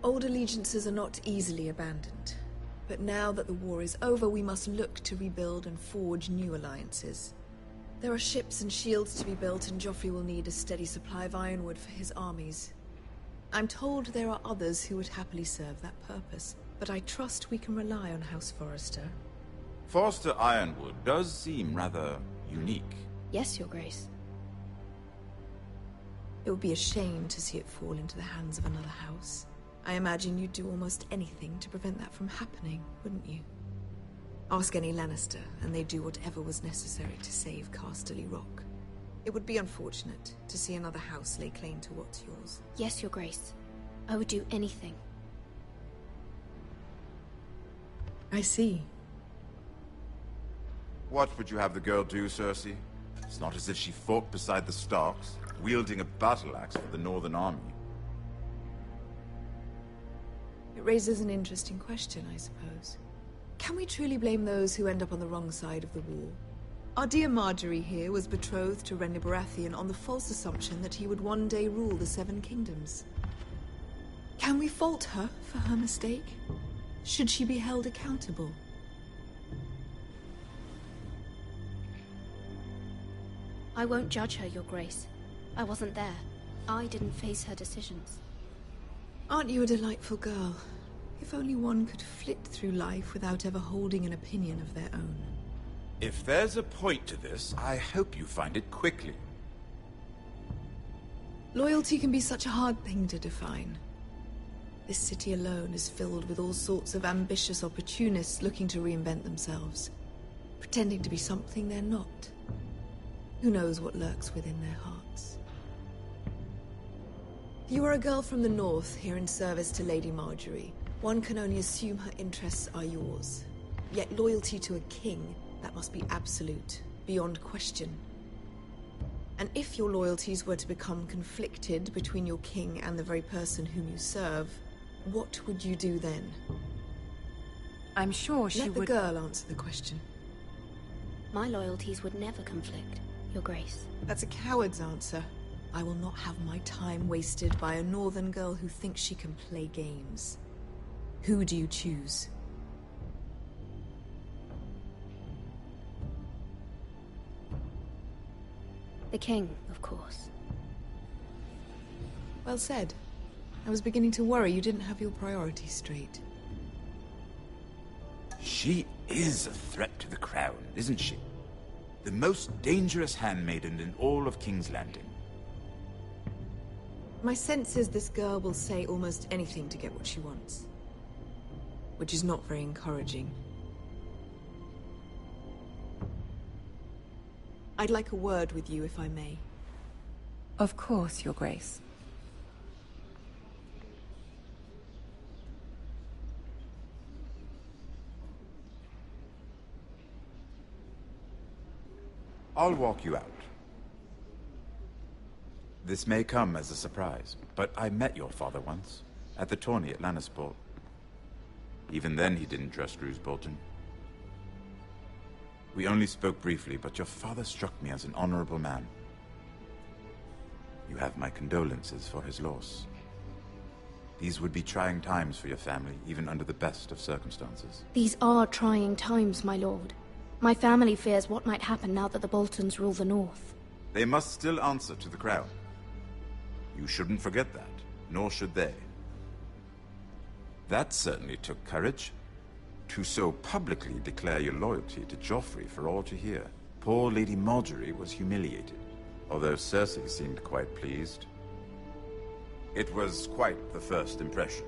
Old allegiances are not easily abandoned. But now that the war is over, we must look to rebuild and forge new alliances. There are ships and shields to be built, and Joffrey will need a steady supply of ironwood for his armies. I'm told there are others who would happily serve that purpose, but I trust we can rely on House Forrester. Forrester Ironwood does seem rather unique. Yes, Your Grace. It would be a shame to see it fall into the hands of another house. I imagine you'd do almost anything to prevent that from happening, wouldn't you? Ask any Lannister, and they'd do whatever was necessary to save Casterly Rock. It would be unfortunate to see another house lay claim to what's yours. Yes, Your Grace. I would do anything. I see. What would you have the girl do, Cersei? It's not as if she fought beside the Starks, wielding a battle axe for the Northern Army. It raises an interesting question, I suppose. Can we truly blame those who end up on the wrong side of the war? Our dear Marjorie here was betrothed to Renly Baratheon on the false assumption that he would one day rule the Seven Kingdoms. Can we fault her for her mistake? Should she be held accountable? I won't judge her, Your Grace. I wasn't there. I didn't face her decisions. Aren't you a delightful girl? If only one could flit through life without ever holding an opinion of their own. If there's a point to this, I hope you find it quickly. Loyalty can be such a hard thing to define. This city alone is filled with all sorts of ambitious opportunists looking to reinvent themselves, pretending to be something they're not. Who knows what lurks within their hearts? You are a girl from the north, here in service to Lady Marjorie. One can only assume her interests are yours. Yet loyalty to a king, that must be absolute, beyond question. And if your loyalties were to become conflicted between your king and the very person whom you serve, what would you do then? I'm sure she would... Let the girl answer the question. My loyalties would never conflict, Your Grace. That's a coward's answer. I will not have my time wasted by a northern girl who thinks she can play games. Who do you choose? The king, of course. Well said. I was beginning to worry you didn't have your priorities straight. She is a threat to the crown, isn't she? The most dangerous handmaiden in all of King's Landing. My sense is this girl will say almost anything to get what she wants. Which is not very encouraging. I'd like a word with you, if I may. Of course, Your Grace. I'll walk you out. This may come as a surprise, but I met your father once, at the tourney at Lannisport. Even then he didn't trust Roose Bolton. We only spoke briefly, but your father struck me as an honorable man. You have my condolences for his loss. These would be trying times for your family, even under the best of circumstances. These are trying times, my lord. My family fears what might happen now that the Boltons rule the North. They must still answer to the crown. You shouldn't forget that, nor should they. That certainly took courage. To so publicly declare your loyalty to Joffrey for all to hear. Poor Lady Marjorie was humiliated, although Cersei seemed quite pleased. It was quite the first impression.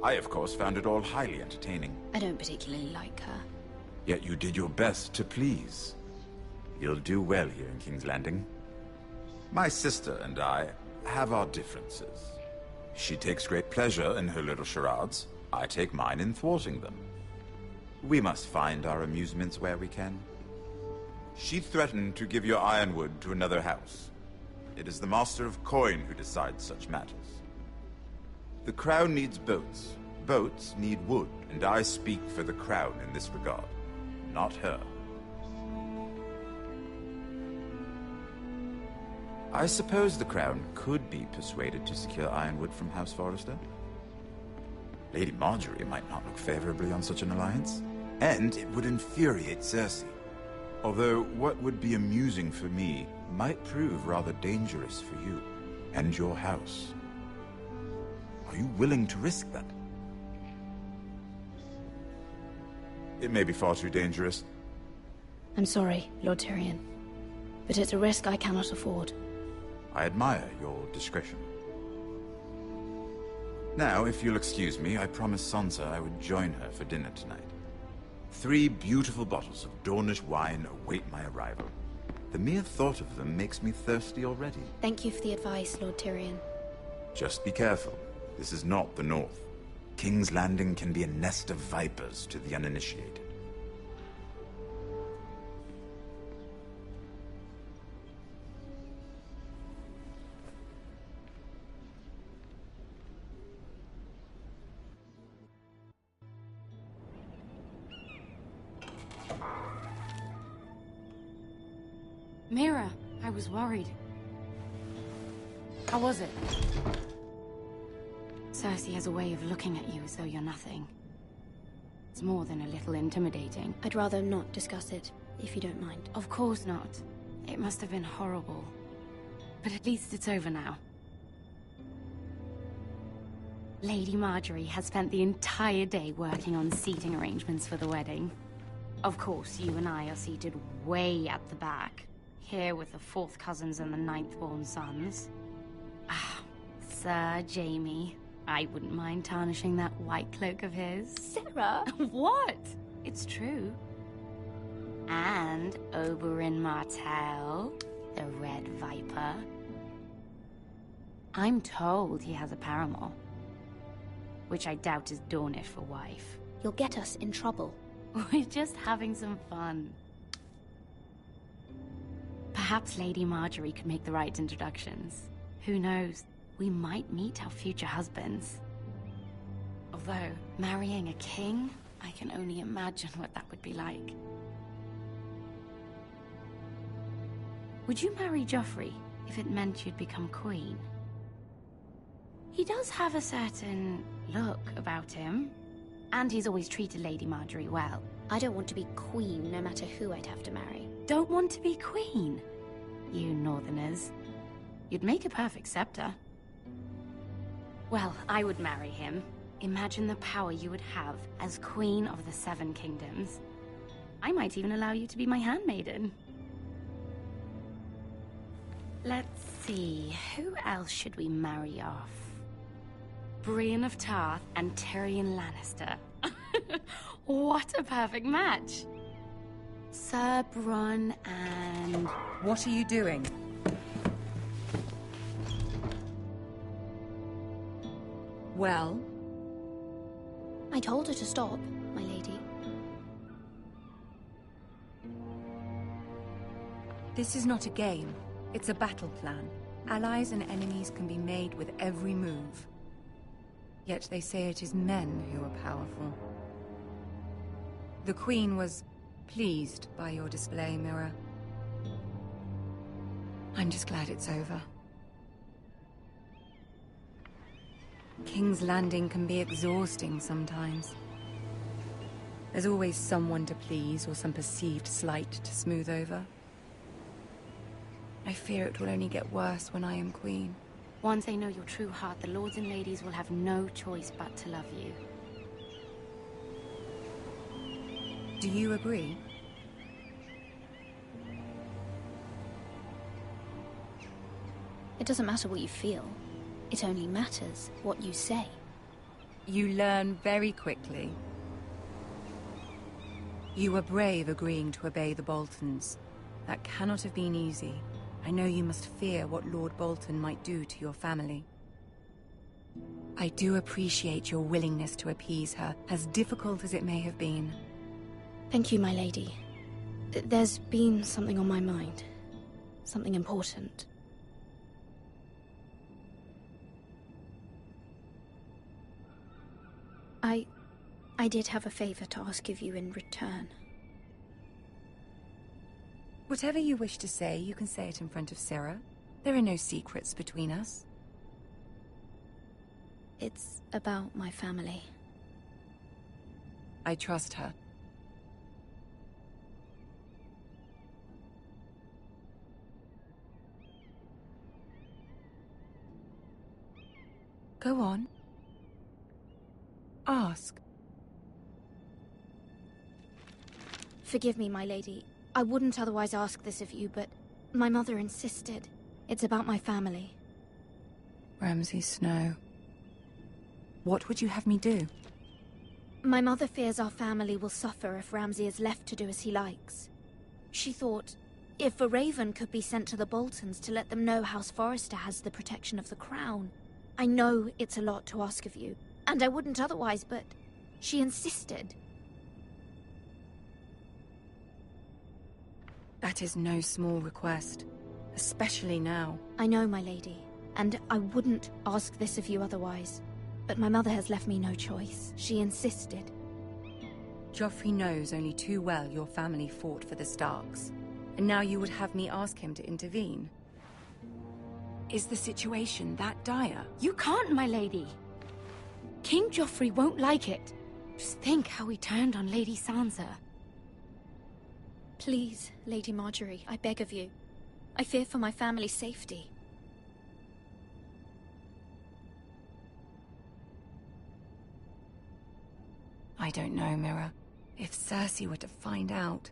I, of course, found it all highly entertaining. I don't particularly like her. Yet you did your best to please. You'll do well here in King's Landing. My sister and I have our differences. She takes great pleasure in her little charades. I take mine in thwarting them. We must find our amusements where we can. She threatened to give your ironwood to another house. It is the Master of Coin who decides such matters. The crown needs boats. Boats need wood, and I speak for the crown in this regard, not her. I suppose the crown could be persuaded to secure ironwood from House Forrester. Lady Marjorie might not look favorably on such an alliance, and it would infuriate Cersei. Although what would be amusing for me might prove rather dangerous for you and your house. Are you willing to risk that? It may be far too dangerous. I'm sorry, Lord Tyrion, but it's a risk I cannot afford. I admire your discretion. Now, if you'll excuse me, I promised Sansa I would join her for dinner tonight. 3 beautiful bottles of Dornish wine await my arrival. The mere thought of them makes me thirsty already. Thank you for the advice, Lord Tyrion. Just be careful. This is not the North. King's Landing can be a nest of vipers to the uninitiated. Mira, I was worried. How was it? Cersei has a way of looking at you as though you're nothing. It's more than a little intimidating. I'd rather not discuss it, if you don't mind. Of course not. It must have been horrible. But at least it's over now. Lady Marjorie has spent the entire day working on seating arrangements for the wedding. Of course, you and I are seated way at the back. Here with the 4th cousins and the 9th-born sons. Ah, Sir Jaime. I wouldn't mind tarnishing that white cloak of his. Sarah! What? It's true. And Oberyn Martell, the Red Viper. I'm told he has a paramour. Which I doubt is Dornish for wife. You'll get us in trouble. We're just having some fun. Perhaps Lady Marjorie could make the right introductions. Who knows? We might meet our future husbands. Although, marrying a king, I can only imagine what that would be like. Would you marry Joffrey if it meant you'd become queen? He does have a certain look about him, and he's always treated Lady Marjorie well. I don't want to be queen, no matter who I'd have to marry. Don't want to be queen? You Northerners. You'd make a perfect scepter. Well, I would marry him. Imagine the power you would have as Queen of the 7 Kingdoms. I might even allow you to be my handmaiden. Let's see, who else should we marry off? Brienne of Tarth and Tyrion Lannister. What a perfect match! Sir Bronn and... What are you doing? Well? I told her to stop, my lady. This is not a game. It's a battle plan. Allies and enemies can be made with every move. Yet they say it is men who are powerful. The Queen was pleased by your display, Mira. I'm just glad it's over. King's Landing can be exhausting sometimes. There's always someone to please or some perceived slight to smooth over. I fear it will only get worse when I am queen. Once they know your true heart, the lords and ladies will have no choice but to love you. Do you agree? It doesn't matter what you feel. It only matters what you say. You learn very quickly. You were brave agreeing to obey the Boltons. That cannot have been easy. I know you must fear what Lord Bolton might do to your family. I do appreciate your willingness to appease her, as difficult as it may have been. Thank you, my lady. There's been something on my mind. Something important. I did have a favor to ask of you in return. Whatever you wish to say, you can say it in front of Sarah. There are no secrets between us. It's about my family. I trust her. Go on. Ask. Forgive me, my lady. I wouldn't otherwise ask this of you, but my mother insisted. It's about my family. Ramsay Snow. What would you have me do? My mother fears our family will suffer if Ramsay is left to do as he likes. She thought, If a raven could be sent to the Boltons to let them know House Forrester has the protection of the crown. I know it's a lot to ask of you, and I wouldn't otherwise, but she insisted. That is no small request, especially now. I know, my lady, and I wouldn't ask this of you otherwise. But my mother has left me no choice. She insisted. Joffrey knows only too well your family fought for the Starks. And now you would have me ask him to intervene? Is the situation that dire? You can't, my lady. King Joffrey won't like it. Just think how he turned on Lady Sansa. Please, Lady Marjorie, I beg of you. I fear for my family's safety. I don't know, Mira. If Cersei were to find out...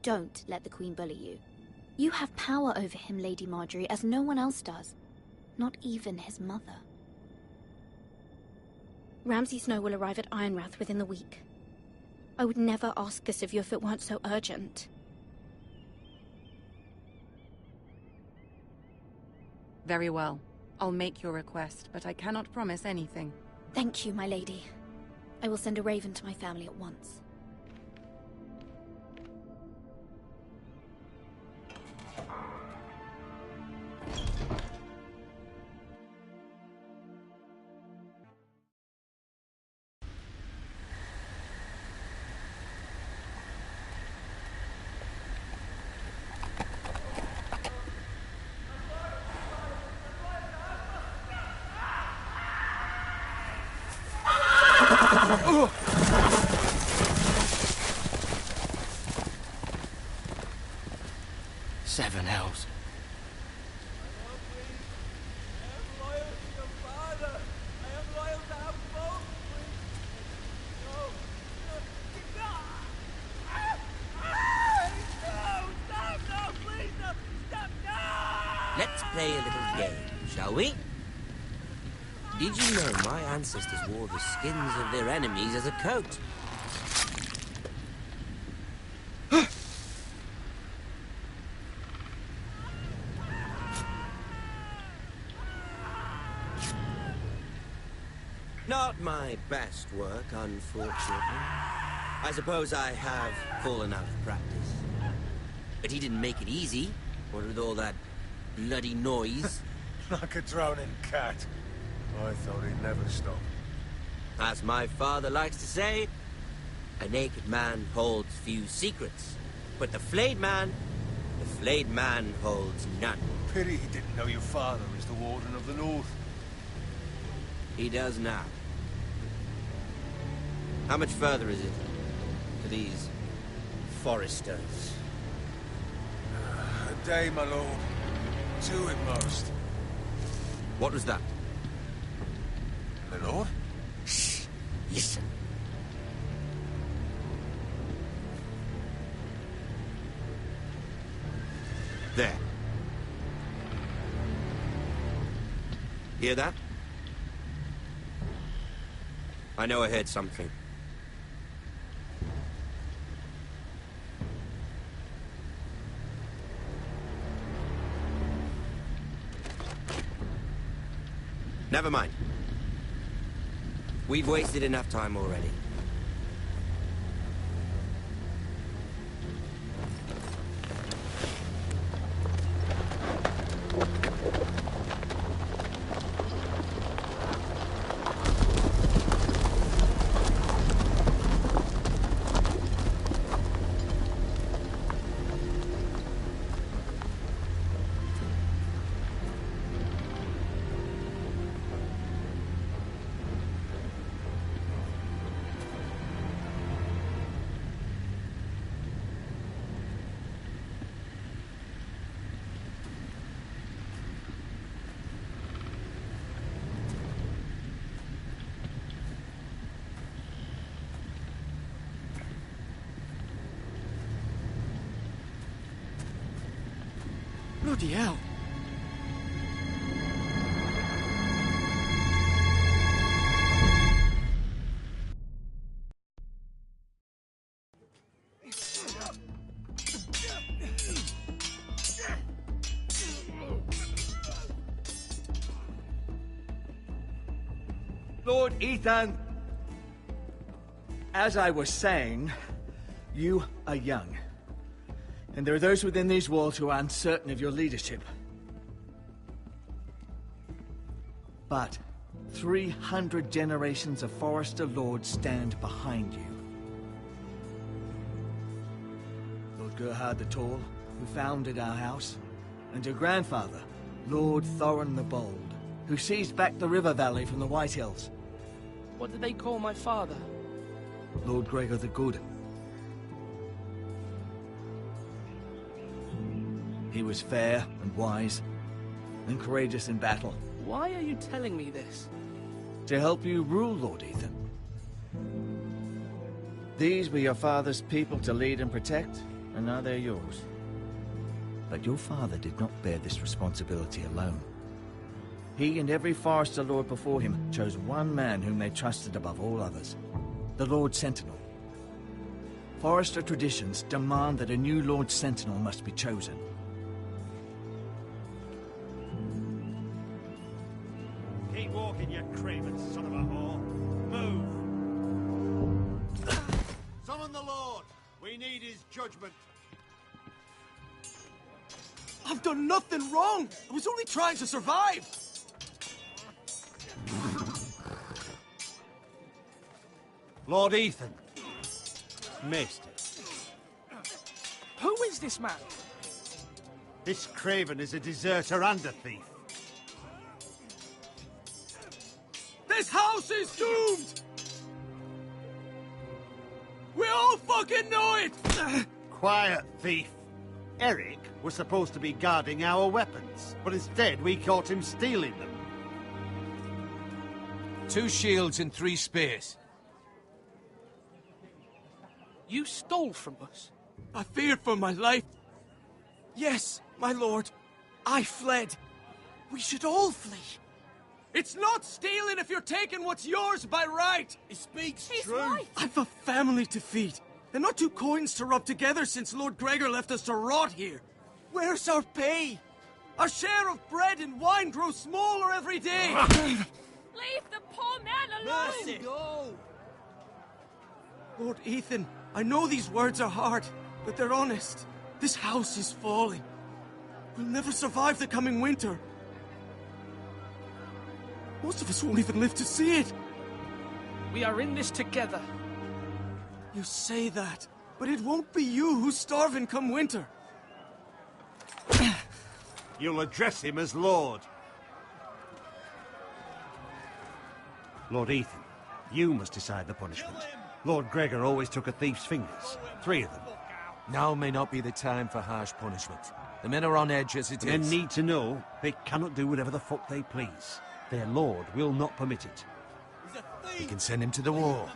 Don't let the Queen bully you. You have power over him, Lady Marjorie, as no one else does. Not even his mother. Ramsay Snow will arrive at Ironrath within the week. I would never ask this of you if it weren't so urgent. Very well. I'll make your request, but I cannot promise anything. Thank you, my lady. I will send a raven to my family at once. Seven hells. Let's play a little game, shall we? Did you know my ancestors wore the skins of their enemies as a coat? Not my best work, unfortunately. I suppose I have fallen out of practice. But he didn't make it easy, what with all that bloody noise. Like a drowning cat. I thought he'd never stop. As my father likes to say, a naked man holds few secrets. But the flayed man holds none. Pity he didn't know your father was the Warden of the North. He does now. How much further is it to these Foresters? A day, my lord. Two at most. What was that? My lord? Shh. Listen. There. Hear that? I know I heard something. Never mind. We've wasted enough time already. Bloody hell. Lord Ethan! As I was saying, you are young. And there are those within these walls who are uncertain of your leadership. But 300 generations of Forester Lords stand behind you. Lord Gerhard the Tall, who founded our house, and your grandfather, Lord Thorin the Bold, who seized back the river valley from the White Hills. What did they call my father? Lord Gregor the Good. He was fair and wise, and courageous in battle. Why are you telling me this? To help you rule, Lord Ethan. These were your father's people to lead and protect, and now they're yours. But your father did not bear this responsibility alone. He and every Forester Lord before him chose one man whom they trusted above all others, the Lord Sentinel. Forester traditions demand that a new Lord Sentinel must be chosen. Keep walking, you craven son of a whore. Move! Summon the Lord! We need his judgment. I've done nothing wrong! I was only trying to survive! Lord Ethan. Maester. Who is this man? This craven is a deserter and a thief. This house is doomed! We all fucking know it! Quiet, thief. Eric was supposed to be guarding our weapons, but instead we caught him stealing them. 2 shields and 3 spears. You stole from us? I feared for my life. Yes, my lord. I fled. We should all flee. It's not stealing if you're taking what's yours by right. He speaks true. Right. I've a family to feed. And not 2 coins to rub together since Lord Gregor left us to rot here. Where's our pay? Our share of bread and wine grows smaller every day. Leave the poor man alone! Mercy. Go. Lord Ethan, I know these words are hard, but they're honest. This house is falling. We'll never survive the coming winter. Most of us won't even live to see it. We are in this together. You say that, but it won't be you who's starving come winter. You'll address him as Lord. Lord Ethan, you must decide the punishment. Lord Gregor always took a thief's fingers. 3 of them. Now may not be the time for harsh punishment. The men are on edge as it is. Men need to know they cannot do whatever the fuck they please. Their lord will not permit it. We can send him to the war.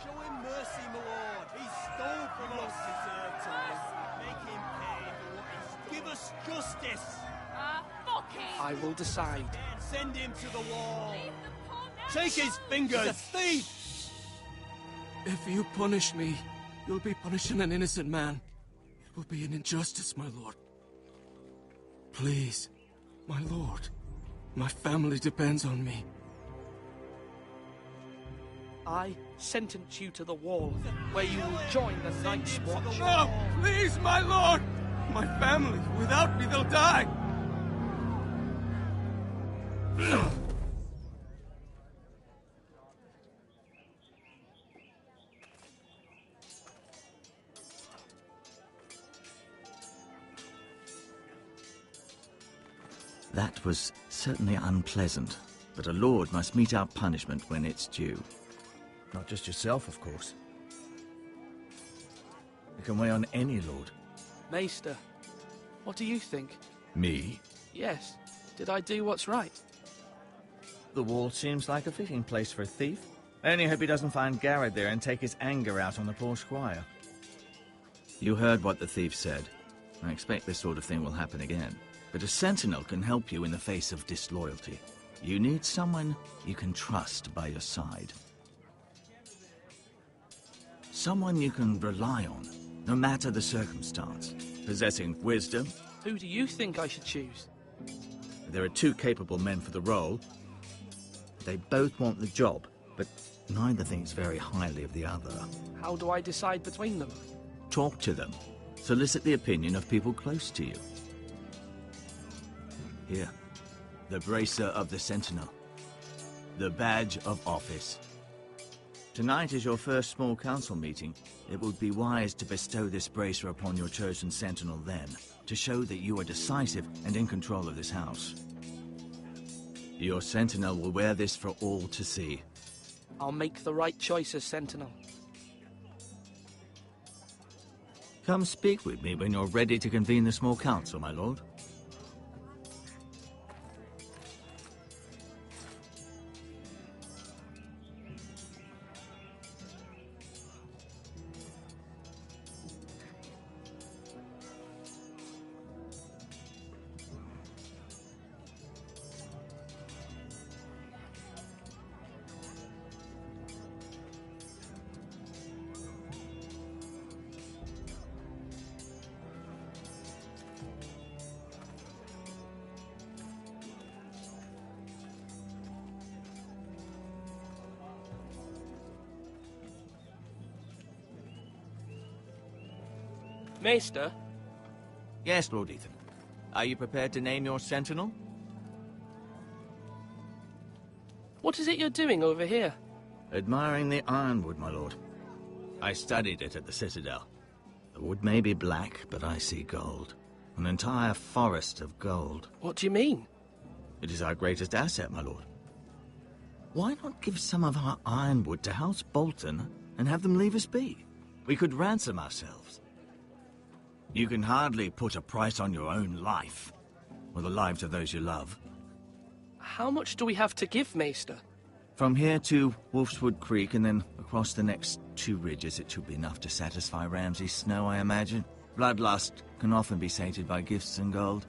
Show him mercy, my lord. He stole from us. Make him pay for what he's... Give us justice. Fuck him! I will decide. Send him to the wall. Take his fingers. He's a thief. If you punish me, you'll be punishing an innocent man. It will be an injustice, my lord. Please, my lord. My family depends on me. I sentence you to the wall, where you will join the Night's Watch. No, please, my lord! My family, without me, they'll die! That was certainly unpleasant, but a lord must meet our punishment when it's due. Not just yourself, of course. You can weigh on any lord. Maester, what do you think? Me? Yes. Did I do what's right? The wall seems like a fitting place for a thief. I only hope he doesn't find Garrett there and take his anger out on the poor squire. You heard what the thief said. I expect this sort of thing will happen again. But a sentinel can help you in the face of disloyalty. You need someone you can trust by your side. Someone you can rely on, no matter the circumstance. Possessing wisdom. Who do you think I should choose? There are 2 capable men for the role. They both want the job, but neither thinks very highly of the other. How do I decide between them? Talk to them. Solicit the opinion of people close to you. Here. The Bracer of the Sentinel. The Badge of Office. Tonight is your first small council meeting. It would be wise to bestow this bracer upon your chosen sentinel then, to show that you are decisive and in control of this house. Your sentinel will wear this for all to see. I'll make the right choice as sentinel. Come speak with me when you're ready to convene the small council, my lord. Maester? Yes, Lord Ethan. Are you prepared to name your sentinel? What is it you're doing over here? Admiring the ironwood, my lord. I studied it at the Citadel. The wood may be black, but I see gold. An entire forest of gold. What do you mean? It is our greatest asset, my lord. Why not give some of our ironwood to House Bolton and have them leave us be? We could ransom ourselves. You can hardly put a price on your own life, or the lives of those you love. How much do we have to give, Maester? From here to Wolfswood Creek and then across the next 2 ridges, it should be enough to satisfy Ramsay Snow, I imagine. Bloodlust can often be sated by gifts and gold.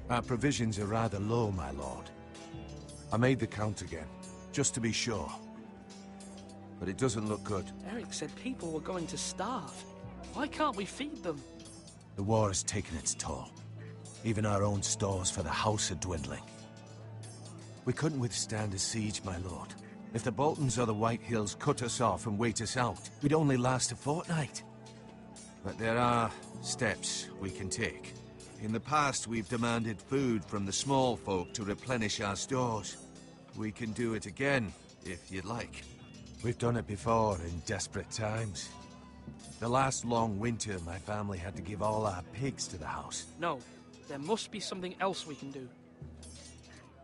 Our provisions are rather low, my lord. I made the count again, just to be sure. But it doesn't look good. Eric said people were going to starve. Why can't we feed them? The war has taken its toll. Even our own stores for the house are dwindling. We couldn't withstand a siege, my lord. If the Boltons or the White Hills cut us off and wait us out, we'd only last a fortnight. But there are steps we can take. In the past, we've demanded food from the small folk to replenish our stores. We can do it again, if you'd like. We've done it before in desperate times. The last long winter, my family had to give all our pigs to the house. No, there must be something else we can do.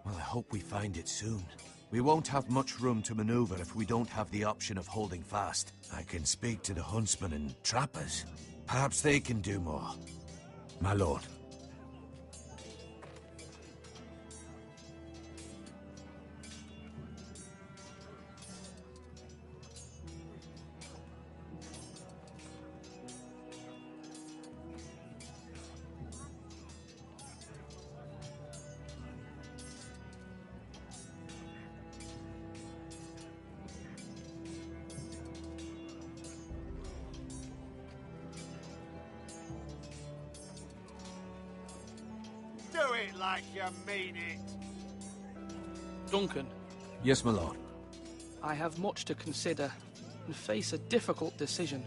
Well, I hope we find it soon. We won't have much room to maneuver if we don't have the option of holding fast. I can speak to the huntsmen and trappers. Perhaps they can do more. My lord. Do it like you mean it. Duncan. Yes, my lord. I have much to consider and face a difficult decision.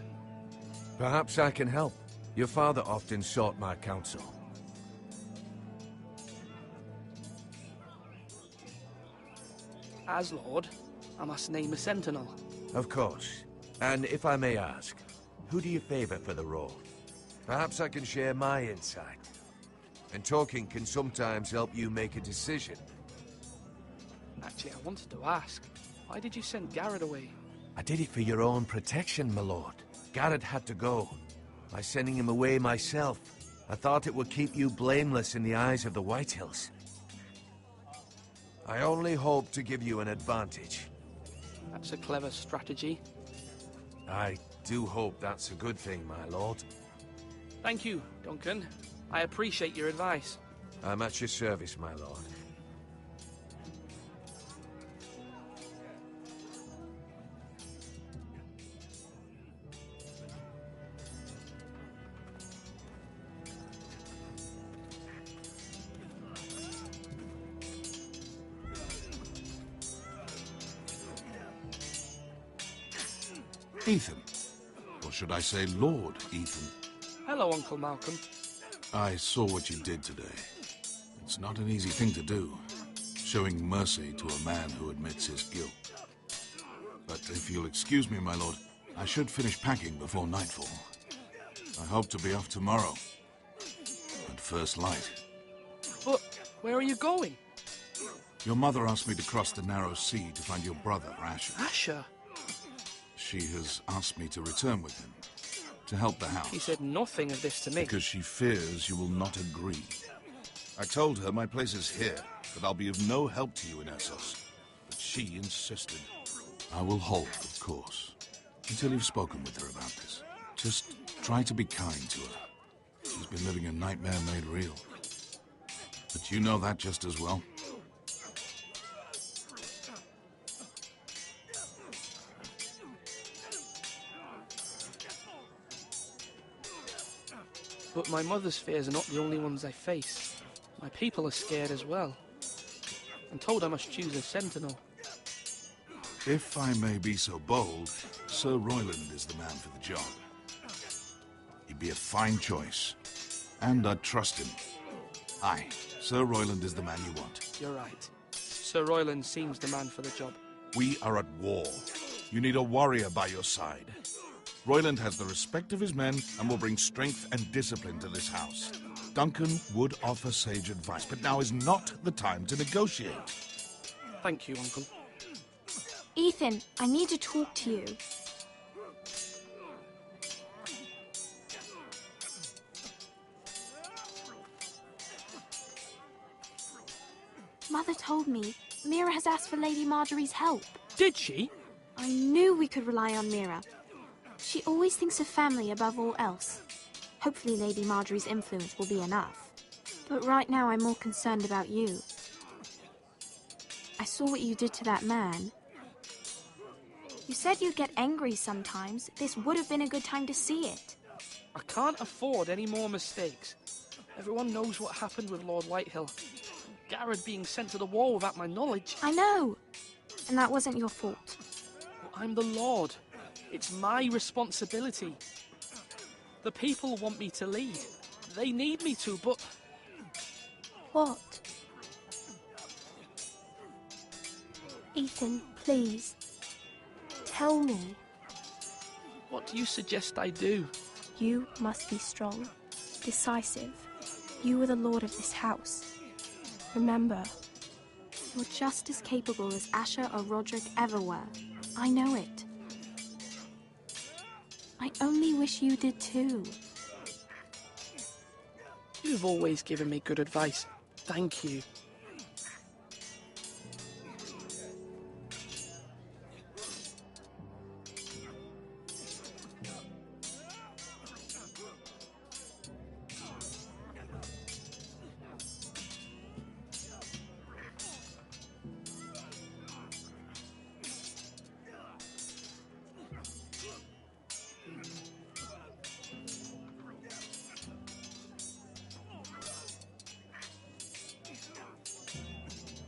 Perhaps I can help. Your father often sought my counsel. As Lord, I must name a sentinel. Of course. And if I may ask, who do you favor for the role? Perhaps I can share my insight. And talking can sometimes help you make a decision. Actually, I wanted to ask, why did you send Garrett away? I did it for your own protection, my lord. Garrett had to go. By sending him away myself, I thought it would keep you blameless in the eyes of the White Hills. I only hope to give you an advantage. That's a clever strategy. I do hope that's a good thing, my lord. Thank you, Duncan. I appreciate your advice. I'm at your service, my lord. Ethan. Or should I say Lord Ethan? Hello, Uncle Malcolm. I saw what you did today. It's not an easy thing to do, showing mercy to a man who admits his guilt. But if you'll excuse me, my lord, I should finish packing before nightfall. I hope to be off tomorrow, at first light. But where are you going? Your mother asked me to cross the narrow sea to find your brother, Asher. Asher? She has asked me to return with him, to help the house. She said nothing of this to me. Because she fears you will not agree. I told her my place is here, that I'll be of no help to you in Essos. But she insisted. I will hold, of course, until you've spoken with her about this. Just try to be kind to her. She's been living a nightmare made real. But you know that just as well. But my mother's fears are not the only ones I face. My people are scared as well. I'm told I must choose a sentinel. If I may be so bold, Sir Royland is the man for the job. He'd be a fine choice, and I'd trust him. Aye, Sir Royland is the man you want. You're right. Sir Royland seems the man for the job. We are at war. You need a warrior by your side. Royland has the respect of his men and will bring strength and discipline to this house. Duncan would offer sage advice, but now is not the time to negotiate. Thank you, Uncle. Ethan, I need to talk to you. Mother told me Mira has asked for Lady Marjorie's help. Did she? I knew we could rely on Mira. She always thinks of family above all else. Hopefully Lady Marjorie's influence will be enough. But right now I'm more concerned about you. I saw what you did to that man. You said you'd get angry sometimes. This would have been a good time to see it. I can't afford any more mistakes. Everyone knows what happened with Lord Whitehill. Garrett being sent to the war without my knowledge. I know. And that wasn't your fault. Well, I'm the Lord. It's my responsibility. The people want me to lead. They need me to, but... What? Ethan, please. Tell me. What do you suggest I do? You must be strong, decisive. You are the lord of this house. Remember, you're just as capable as Asher or Roderick ever were. I know it. I only wish you did too. You've always given me good advice. Thank you.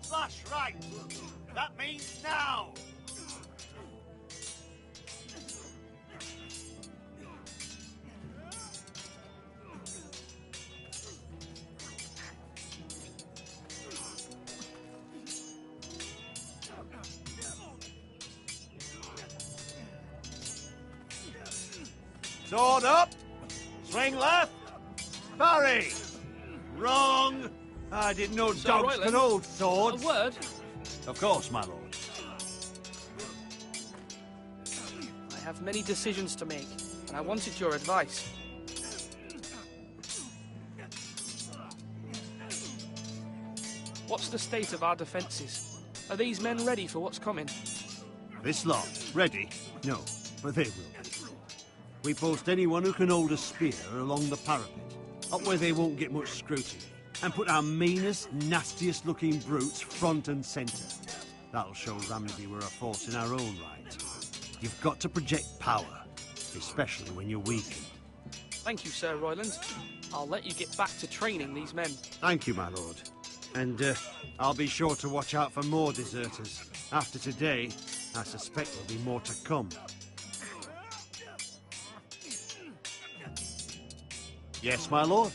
Slash right. That means now. Sword up. Swing left. Parry. Wrong. I didn't know Sir dogs Royland, could hold swords. A word? Of course, my lord. I have many decisions to make, and I wanted your advice. What's the state of our defences? Are these men ready for what's coming? This lot, ready? No, but they will be. We post anyone who can hold a spear along the parapet. up where they won't get much scrutiny, and put our meanest, nastiest looking brutes front and centre. That'll show Ramsay we're a force in our own right. You've got to project power, especially when you're weakened. Thank you, Sir Royland. I'll let you get back to training these men. Thank you, my lord. And I'll be sure to watch out for more deserters. After today, I suspect there'll be more to come. Yes, my lord?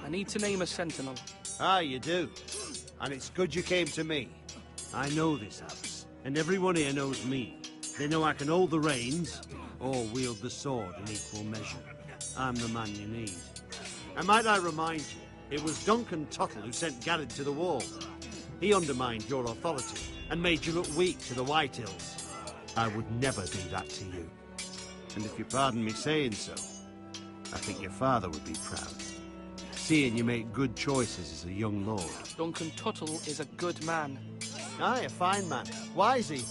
I need to name a sentinel. Ah, you do. And it's good you came to me. I know this house, and everyone here knows me. They know I can hold the reins, or wield the sword in equal measure. I'm the man you need. And might I remind you, it was Duncan Tuttle who sent Garrett to the wall. He undermined your authority, and made you look weak to the White Hills. I would never do that to you. And if you pardon me saying so, I think your father would be proud. Seeing you make good choices as a young lord. Duncan Tuttle is a good man. Aye, a fine man. Wise he.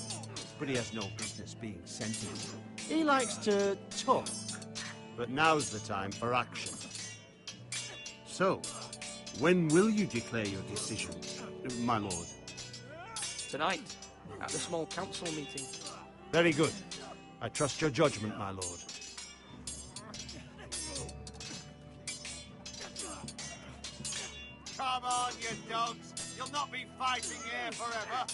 But he has no business being sentinel. He likes to talk. But now's the time for action. So, when will you declare your decision, my lord? Tonight, at the small council meeting. Very good. I trust your judgment, my lord. Come on, you dogs. You'll not be fighting here forever.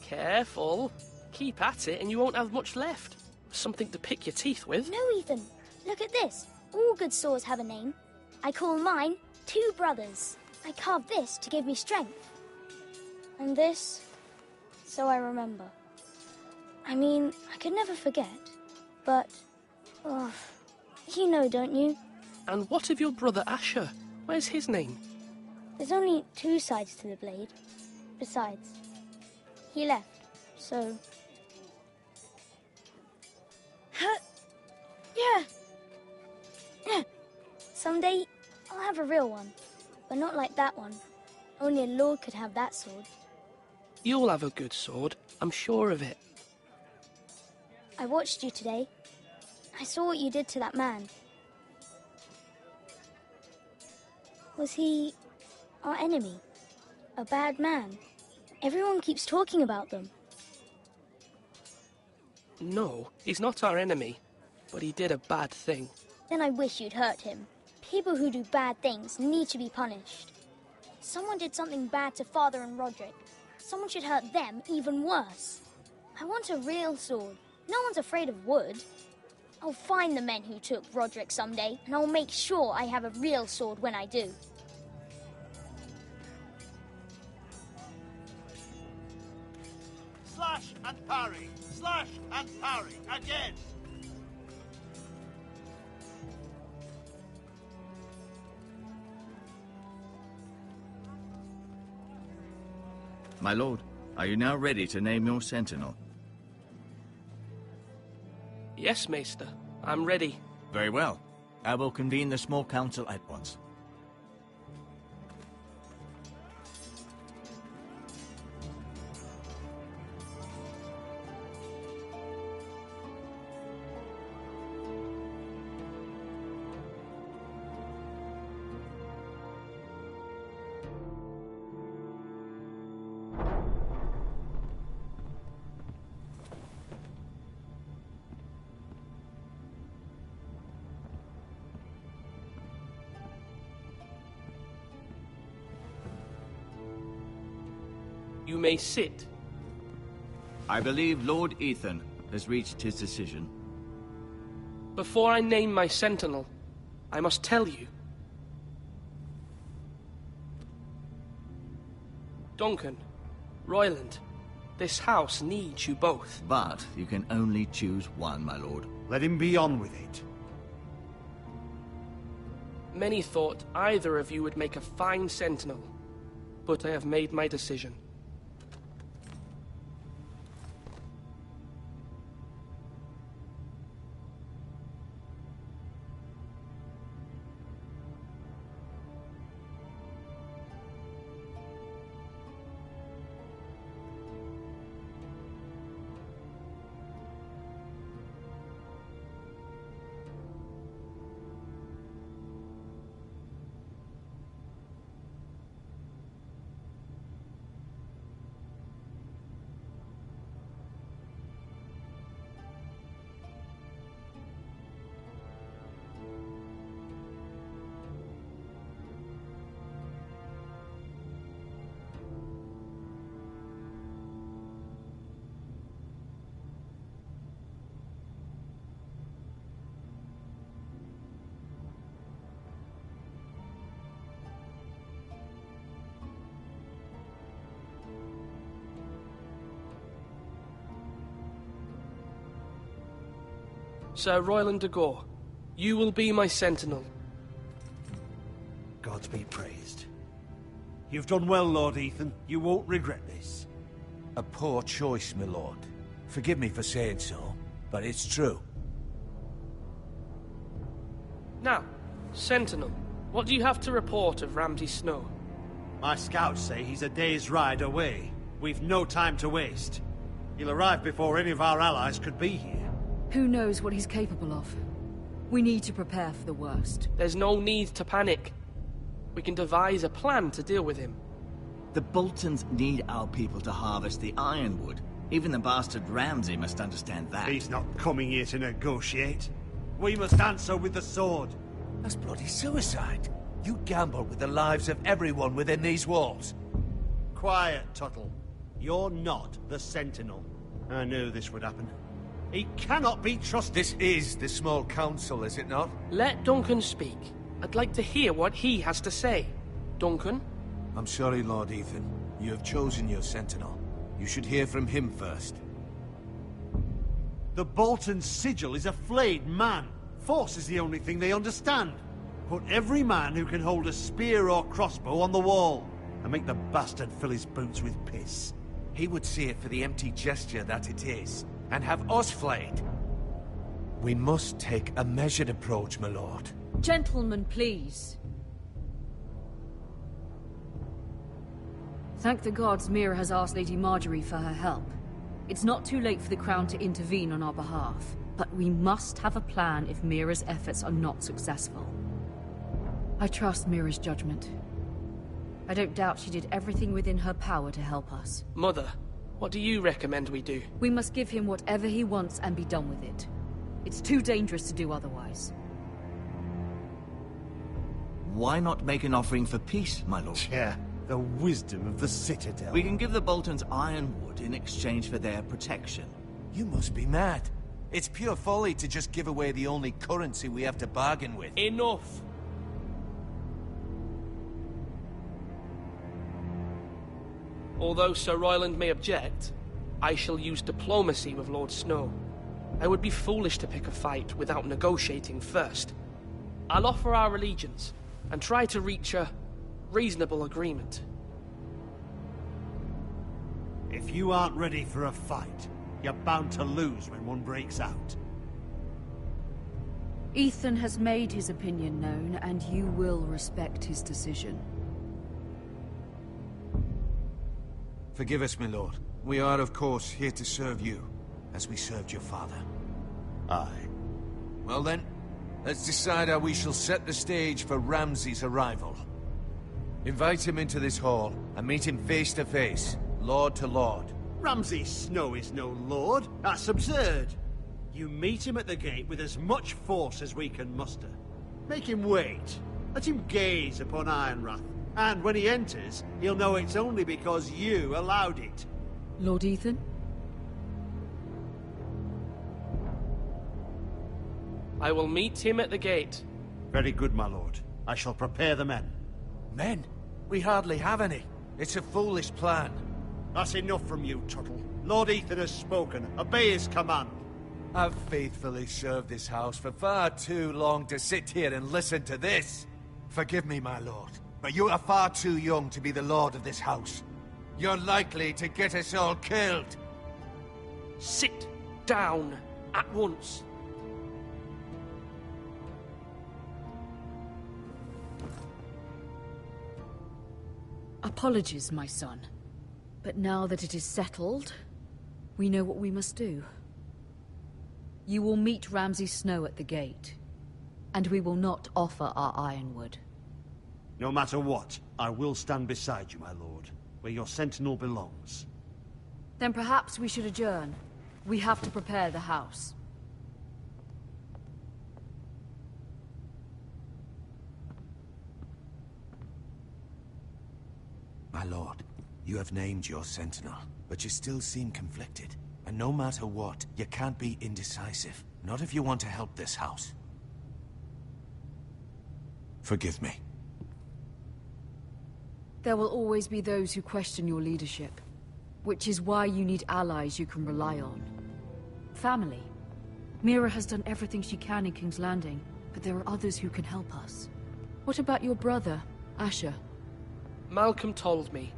Careful. Keep at it and you won't have much left. Something to pick your teeth with. No, Ethan. Look at this. All good swords have a name. I call mine Two Brothers. I carved this to give me strength. And this, so I remember. I mean, I could never forget. But, oh, you know, don't you? And what of your brother Asher? Where's his name? There's only two sides to the blade. Besides, he left, so... Yeah. Someday, I'll have a real one. But not like that one. Only a lord could have that sword. You'll have a good sword. I'm sure of it. I watched you today. I saw what you did to that man. Was he our enemy? A bad man? Everyone keeps talking about them. No, he's not our enemy. But he did a bad thing. Then I wish you'd hurt him. People who do bad things need to be punished. Someone did something bad to Father and Roderick. Someone should hurt them even worse. I want a real sword. No one's afraid of wood. I'll find the men who took Roderick someday, and I'll make sure I have a real sword when I do. Slash and parry. Slash and parry. Again. My lord, are you now ready to name your sentinel? Yes, Maester. I'm ready. Very well. I will convene the small council at once. You may sit. I believe Lord Ethan has reached his decision. Before I name my sentinel, I must tell you. Duncan, Royland, This house needs you both. But you can only choose one, my lord. Let him be on with it. Many thought either of you would make a fine sentinel, but I have made my decision. Sir Royland de Gore, you will be my sentinel. God be praised. You've done well, Lord Ethan. You won't regret this. A poor choice, my lord. Forgive me for saying so, but it's true. Now, Sentinel, what do you have to report of Ramsay Snow? My scouts say he's a day's ride away. We've no time to waste. He'll arrive before any of our allies could be here. Who knows what he's capable of? We need to prepare for the worst. There's no need to panic. We can devise a plan to deal with him. The Boltons need our people to harvest the ironwood. Even the bastard Ramsay must understand that. He's not coming here to negotiate. We must answer with the sword. That's bloody suicide. You gamble with the lives of everyone within these walls. Quiet, Tuttle. You're not the Sentinel. I knew this would happen. He cannot be trusted. This is the small council, is it not? Let Duncan speak. I'd like to hear what he has to say. Duncan? I'm sorry, Lord Ethan. You have chosen your sentinel. You should hear from him first. The Bolton sigil is a flayed man. Force is the only thing they understand. Put every man who can hold a spear or crossbow on the wall, and make the bastard fill his boots with piss. He would see it for the empty gesture that it is, and have us flayed. We must take a measured approach, my lord. Gentlemen, please. Thank the gods Mira has asked Lady Marjorie for her help. It's not too late for the Crown to intervene on our behalf, but we must have a plan if Mira's efforts are not successful. I trust Mira's judgment. I don't doubt she did everything within her power to help us. Mother, what do you recommend we do? We must give him whatever he wants and be done with it. It's too dangerous to do otherwise. Why not make an offering for peace, my lord? Yeah, the wisdom of the Citadel. We can give the Boltons ironwood in exchange for their protection. You must be mad. It's pure folly to just give away the only currency we have to bargain with. Enough! Although Sir Royland may object, I shall use diplomacy with Lord Snow. I would be foolish to pick a fight without negotiating first. I'll offer our allegiance, and try to reach a reasonable agreement. If you aren't ready for a fight, you're bound to lose when one breaks out. Ethan has made his opinion known, and you will respect his decision. Forgive us, my lord. We are, of course, here to serve you, as we served your father. Aye. Well then, let's decide how we shall set the stage for Ramsay's arrival. Invite him into this hall, and meet him face to face, lord to lord. Ramsay Snow is no lord. That's absurd. You meet him at the gate with as much force as we can muster. Make him wait. Let him gaze upon Ironrath. And when he enters, he'll know it's only because you allowed it. Lord Ethan? I will meet him at the gate. Very good, my lord. I shall prepare the men. Men? We hardly have any. It's a foolish plan. That's enough from you, Tuttle. Lord Ethan has spoken. Obey his command. I've faithfully served this house for far too long to sit here and listen to this. Forgive me, my lord, but you are far too young to be the lord of this house. You're likely to get us all killed. Sit down at once. Apologies, my son. But now that it is settled, we know what we must do. You will meet Ramsay Snow at the gate, and we will not offer our ironwood. No matter what, I will stand beside you, my lord, where your sentinel belongs. Then perhaps we should adjourn. We have to prepare the house. My lord, you have named your sentinel, but you still seem conflicted. And no matter what, you can't be indecisive. Not if you want to help this house. Forgive me. There will always be those who question your leadership, which is why you need allies you can rely on. Family. Mira has done everything she can in King's Landing, but there are others who can help us. What about your brother, Asher? Malcolm told me.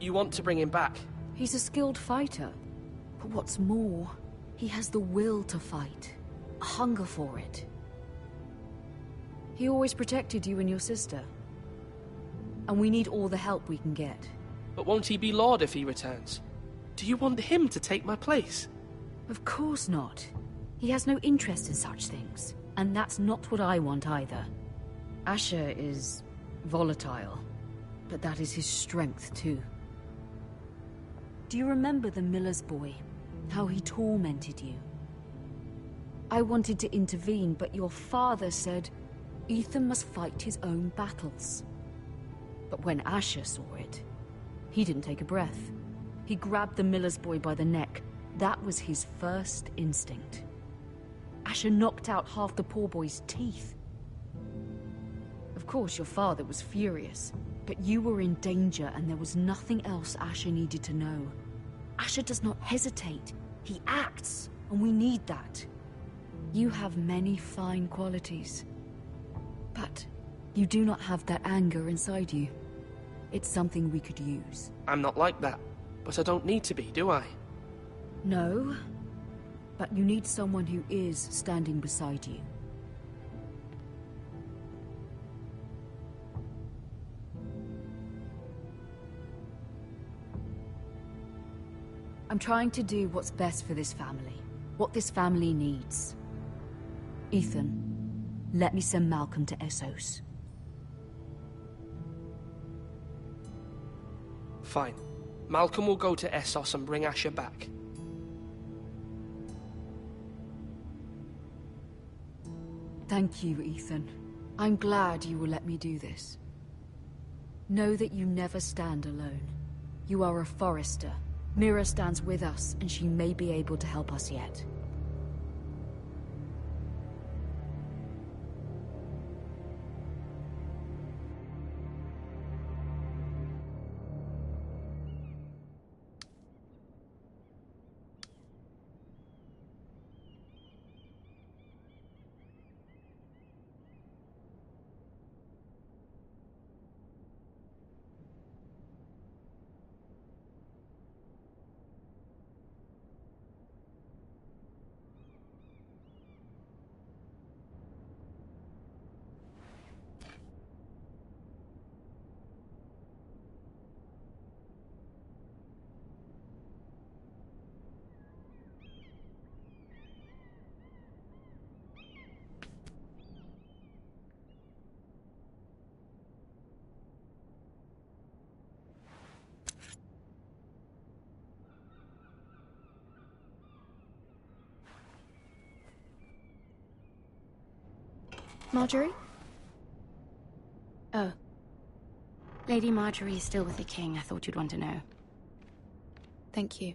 You want to bring him back. He's a skilled fighter. But what's more, he has the will to fight. A hunger for it. He always protected you and your sister. And we need all the help we can get. But won't he be Lord if he returns? Do you want him to take my place? Of course not. He has no interest in such things. And that's not what I want either. Asher is volatile. But that is his strength too. Do you remember the miller's boy? How he tormented you? I wanted to intervene, but your father said Ethan must fight his own battles. But when Asher saw it, he didn't take a breath. He grabbed the miller's boy by the neck. That was his first instinct. Asher knocked out half the poor boy's teeth. Of course, your father was furious, but you were in danger and there was nothing else Asher needed to know. Asher does not hesitate. He acts, and we need that. You have many fine qualities. But you do not have that anger inside you. It's something we could use. I'm not like that, but I don't need to be, do I? No, but you need someone who is standing beside you. I'm trying to do what's best for this family. What this family needs. Ethan, let me send Malcolm to Essos. Fine. Malcolm will go to Essos and bring Asher back. Thank you, Ethan. I'm glad you will let me do this. Know that you never stand alone. You are a Forester. Mira stands with us, and she may be able to help us yet. Marjorie? Oh. Lady Marjorie is still with the king. I thought you'd want to know. Thank you.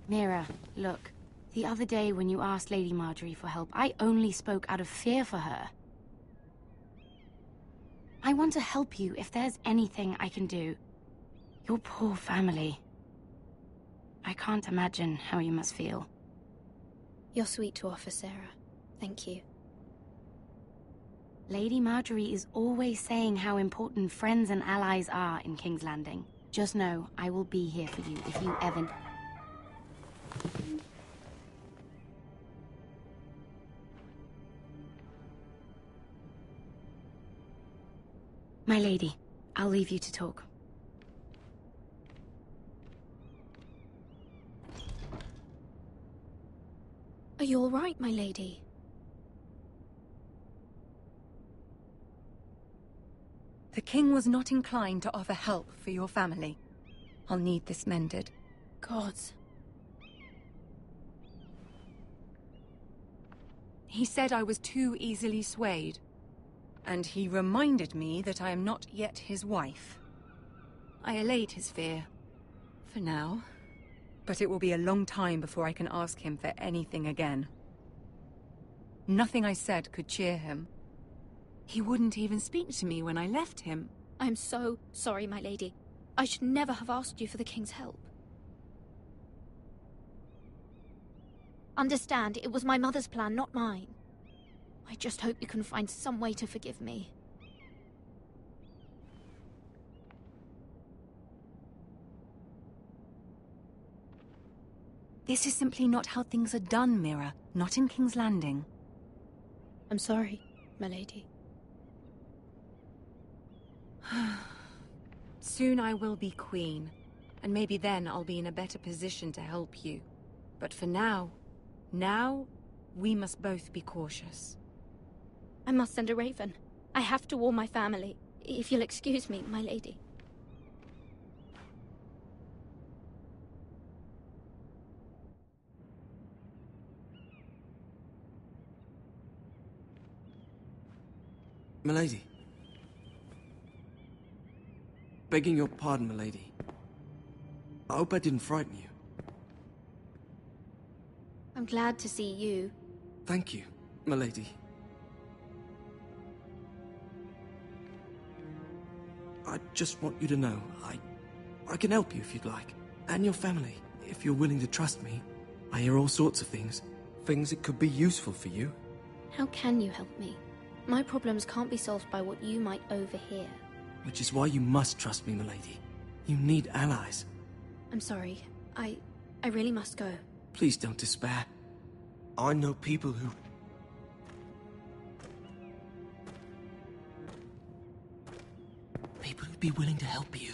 Mira, look. The other day when you asked Lady Marjorie for help, I only spoke out of fear for her. I want to help you if there's anything I can do. Your poor family. I can't imagine how you must feel. You're sweet to offer, Sarah. Thank you. Lady Marjorie is always saying how important friends and allies are in King's Landing. Just know, I will be here for you if you ever... My lady, I'll leave you to talk. Are you all right, my lady? The king was not inclined to offer help for your family. I'll need this mended. Gods. He said I was too easily swayed. And he reminded me that I am not yet his wife. I allayed his fear. For now. But it will be a long time before I can ask him for anything again. Nothing I said could cheer him. He wouldn't even speak to me when I left him. I'm so sorry, my lady. I should never have asked you for the king's help. Understand, it was my mother's plan, not mine. I just hope you can find some way to forgive me. This is simply not how things are done, Mira. Not in King's Landing. I'm sorry, my lady. Soon I will be queen, and maybe then I'll be in a better position to help you. But for now, we must both be cautious. I must send a raven. I have to warn my family. If you'll excuse me, my lady. Milady. Begging your pardon, milady. I hope I didn't frighten you. I'm glad to see you. Thank you, milady. I just want you to know, I can help you if you'd like. And your family, if you're willing to trust me. I hear all sorts of things. Things that could be useful for you. How can you help me? My problems can't be solved by what you might overhear. Which is why you must trust me, milady. You need allies. I'm sorry. I really must go. Please don't despair. I know people who... People who'd be willing to help you.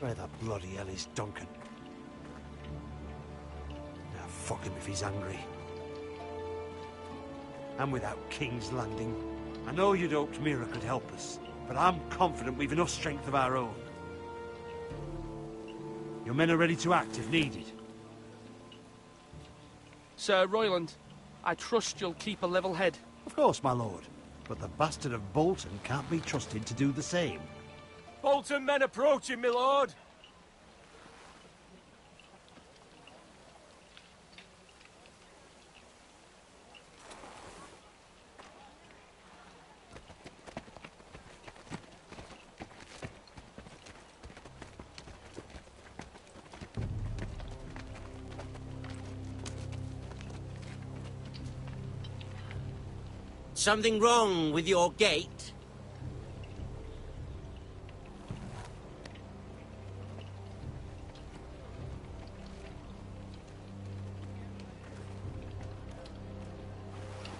Where the bloody hell is Duncan? Now, fuck him if he's angry. And without King's Landing, I know you'd hoped Mira could help us, but I'm confident we've enough strength of our own. Your men are ready to act if needed. Sir Royland, I trust you'll keep a level head. Of course, my lord. But the bastard of Bolton can't be trusted to do the same. Bolton men approaching, my lord. Something wrong with your gate?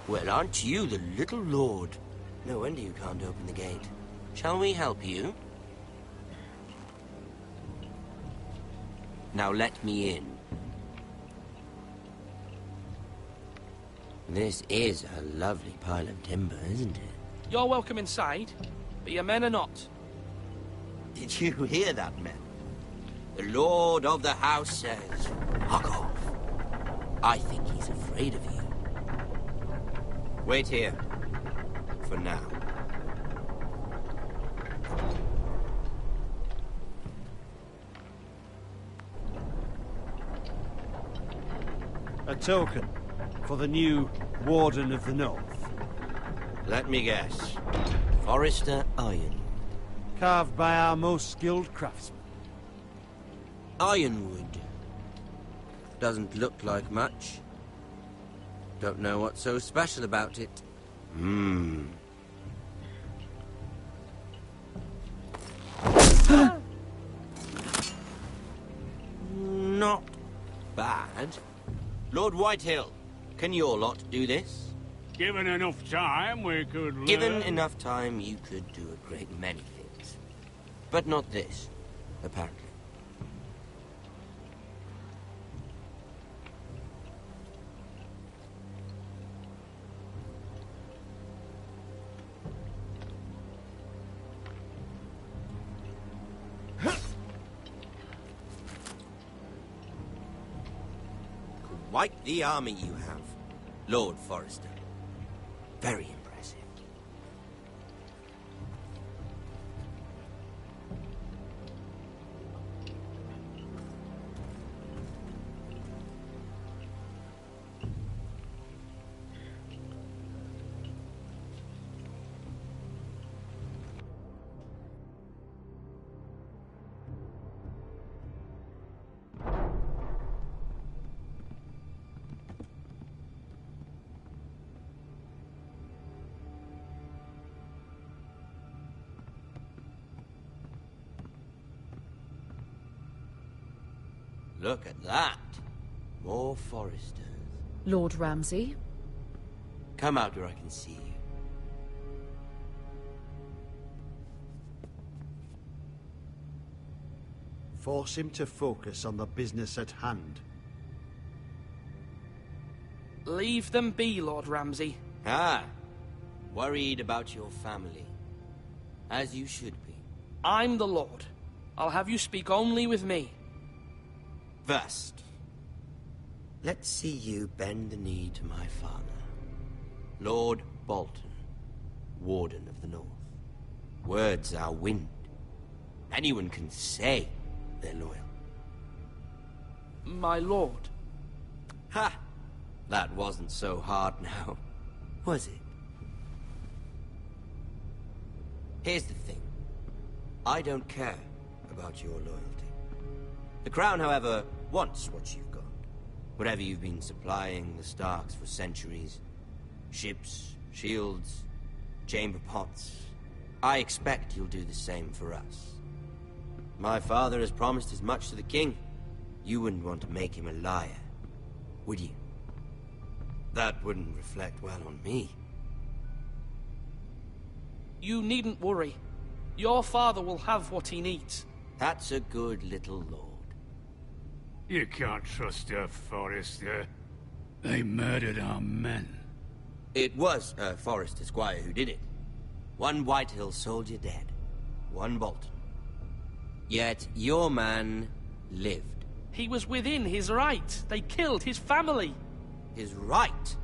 Well, aren't you the little lord? No wonder you can't open the gate. Shall we help you? Now let me in. This is a lovely pile of timber, isn't it? You're welcome inside, but your men are not. Did you hear that, men? The Lord of the House says, fuck off. I think he's afraid of you. Wait here. For now. A token for the new Warden of the North. Let me guess. Forrester Iron. Carved by our most skilled craftsmen. Ironwood. Doesn't look like much. Don't know what's so special about it. Not bad. Lord Whitehill, can your lot do this? Given enough time, we could learn. Given enough time, you could do a great many things. But not this, apparently. Quite the army you have, Lord Forrester. Very impressive. Look at that. More Forresters. Lord Ramsay? Come out where I can see you. Force him to focus on the business at hand. Leave them be, Lord Ramsay. Ah, worried about your family. As you should be. I'm the Lord. I'll have you speak only with me. First, let's see you bend the knee to my father, Lord Bolton, Warden of the North. Words are wind. Anyone can say they're loyal. My lord. Ha! That wasn't so hard now, was it? Here's the thing. I don't care about your loyalty. The Crown, however, wants what you've got. Whatever you've been supplying the Starks for centuries. Ships, shields, chamber pots. I expect you'll do the same for us. My father has promised as much to the king. You wouldn't want to make him a liar, would you? That wouldn't reflect well on me. You needn't worry. Your father will have what he needs. That's a good little lord. You can't trust her, Forrester. They murdered our men. It was a Forrester squire who did it. One Whitehill soldier dead. One Bolton. Yet your man lived. He was within his right. They killed his family. His right?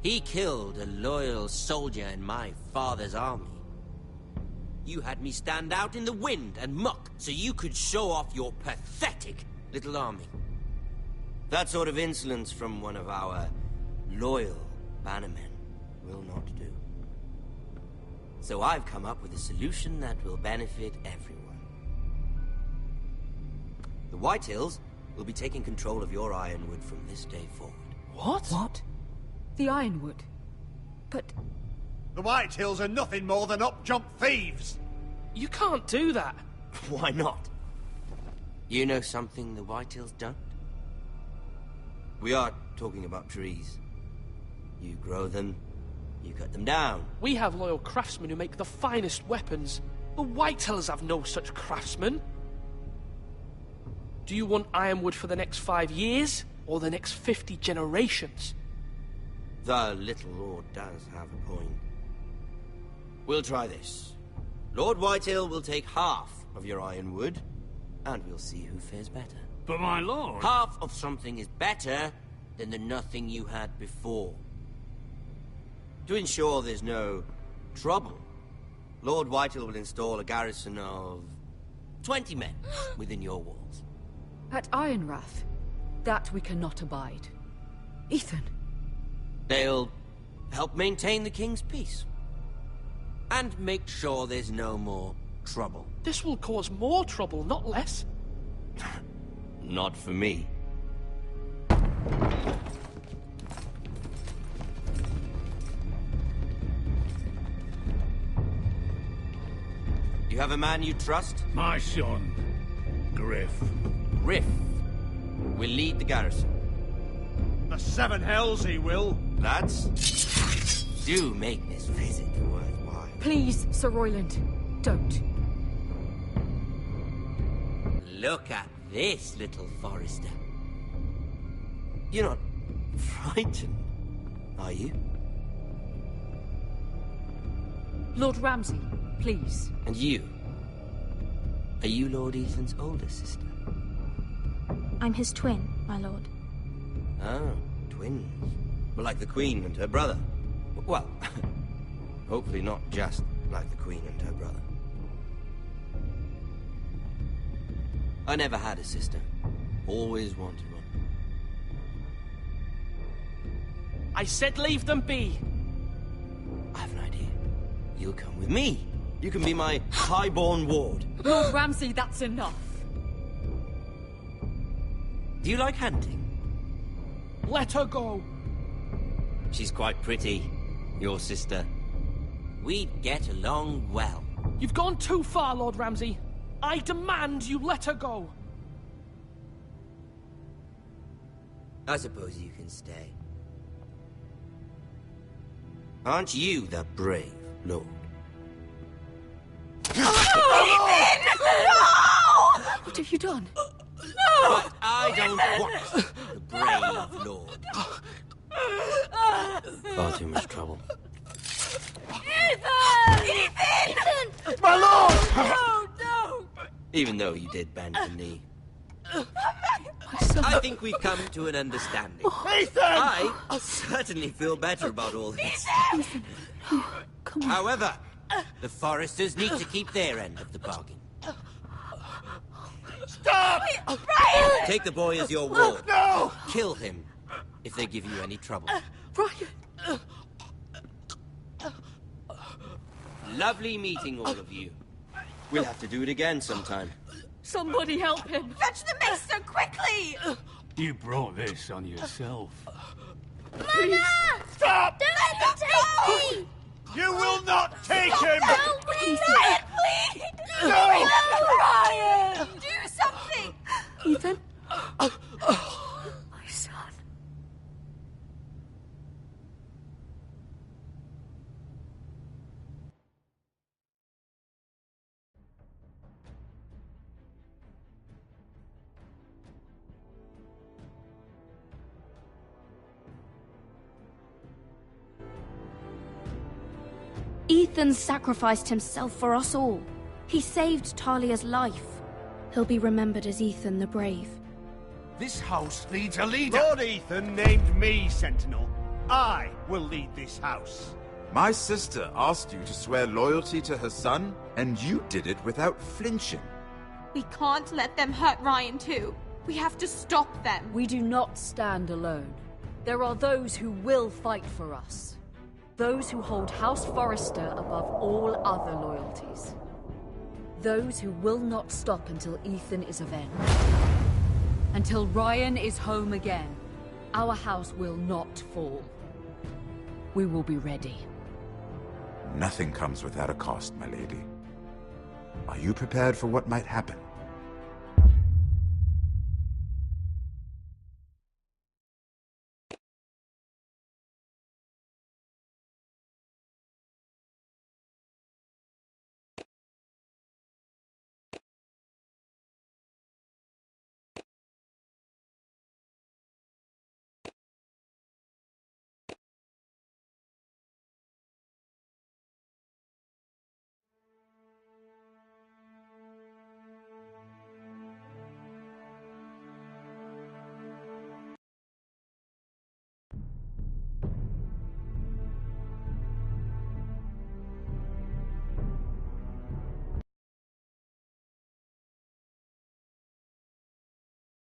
He killed a loyal soldier in my father's army. You had me stand out in the wind and muck so you could show off your pathetic little army. That sort of insolence from one of our loyal bannermen will not do. So I've come up with a solution that will benefit everyone. The Whitehills will be taking control of your Ironwood from this day forward. What? What? The Ironwood? But... The Whitehills are nothing more than up-jump thieves! You can't do that. Why not? You know something the Whitehills don't? We are talking about trees. You grow them, you cut them down. We have loyal craftsmen who make the finest weapons. The Whitehills have no such craftsmen. Do you want Ironwood for the next 5 years, or the next 50 generations? The little lord does have a point. We'll try this. Lord Whitehill will take half of your ironwood, and we'll see who fares better. But my lord... Half of something is better than the nothing you had before. To ensure there's no trouble, Lord Whitehill will install a garrison of 20 men within your walls. At Ironrath? That we cannot abide. Ethan. They'll help maintain the king's peace. And make sure there's no more trouble. This will cause more trouble, not less. Not for me. You have a man you trust? My son, Griff. Griff will lead the garrison. The seven hells he will. Lads, do make this visit worthwhile. Please, Sir Royland, don't. Look at this, little Forester. You're not frightened, are you? Lord Ramsay, please. And you? Are you Lord Ethan's older sister? I'm his twin, my lord. Oh, twins. Well, like the Queen and her brother. Well, hopefully not just like the Queen and her brother. I never had a sister. Always wanted one. I said leave them be. I have an idea. You'll come with me. You can be my highborn ward. Lord Ramsay, that's enough. Do you like hunting? Let her go. She's quite pretty, your sister. We'd get along well. You've gone too far, Lord Ramsay. I demand you let her go. I suppose you can stay. Aren't you the brave lord? What have you done? But I don't want the brave lord. Far too much trouble. Ethan! Ethan! My lord! No, no! Even though you did bend the knee. My son. I think we've come to an understanding. Ethan! I certainly feel better about all this. Ethan, no, come on. However, the Foresters need to keep their end of the bargain. Stop! Brian! Take the boy as your ward. No! Kill him if they give you any trouble. Brian! Lovely meeting all of you. We'll have to do it again sometime. Somebody help him! Fetch the maester, quickly! You brought this on yourself. Mama! Stop! Don't let them take me! You will not take him! Help me! Brian, please! No! Brian! Do something! Ethan? My son. Ethan sacrificed himself for us all. He saved Talia's life. He'll be remembered as Ethan the Brave. This house needs a leader. Lord Ethan named me Sentinel. I will lead this house. My sister asked you to swear loyalty to her son, and you did it without flinching. We can't let them hurt Ryan too. We have to stop them. We do not stand alone. There are those who will fight for us. Those who hold House Forrester above all other loyalties. Those who will not stop until Ethan is avenged. Until Ryan is home again, our house will not fall. We will be ready. Nothing comes without a cost, my lady. Are you prepared for what might happen?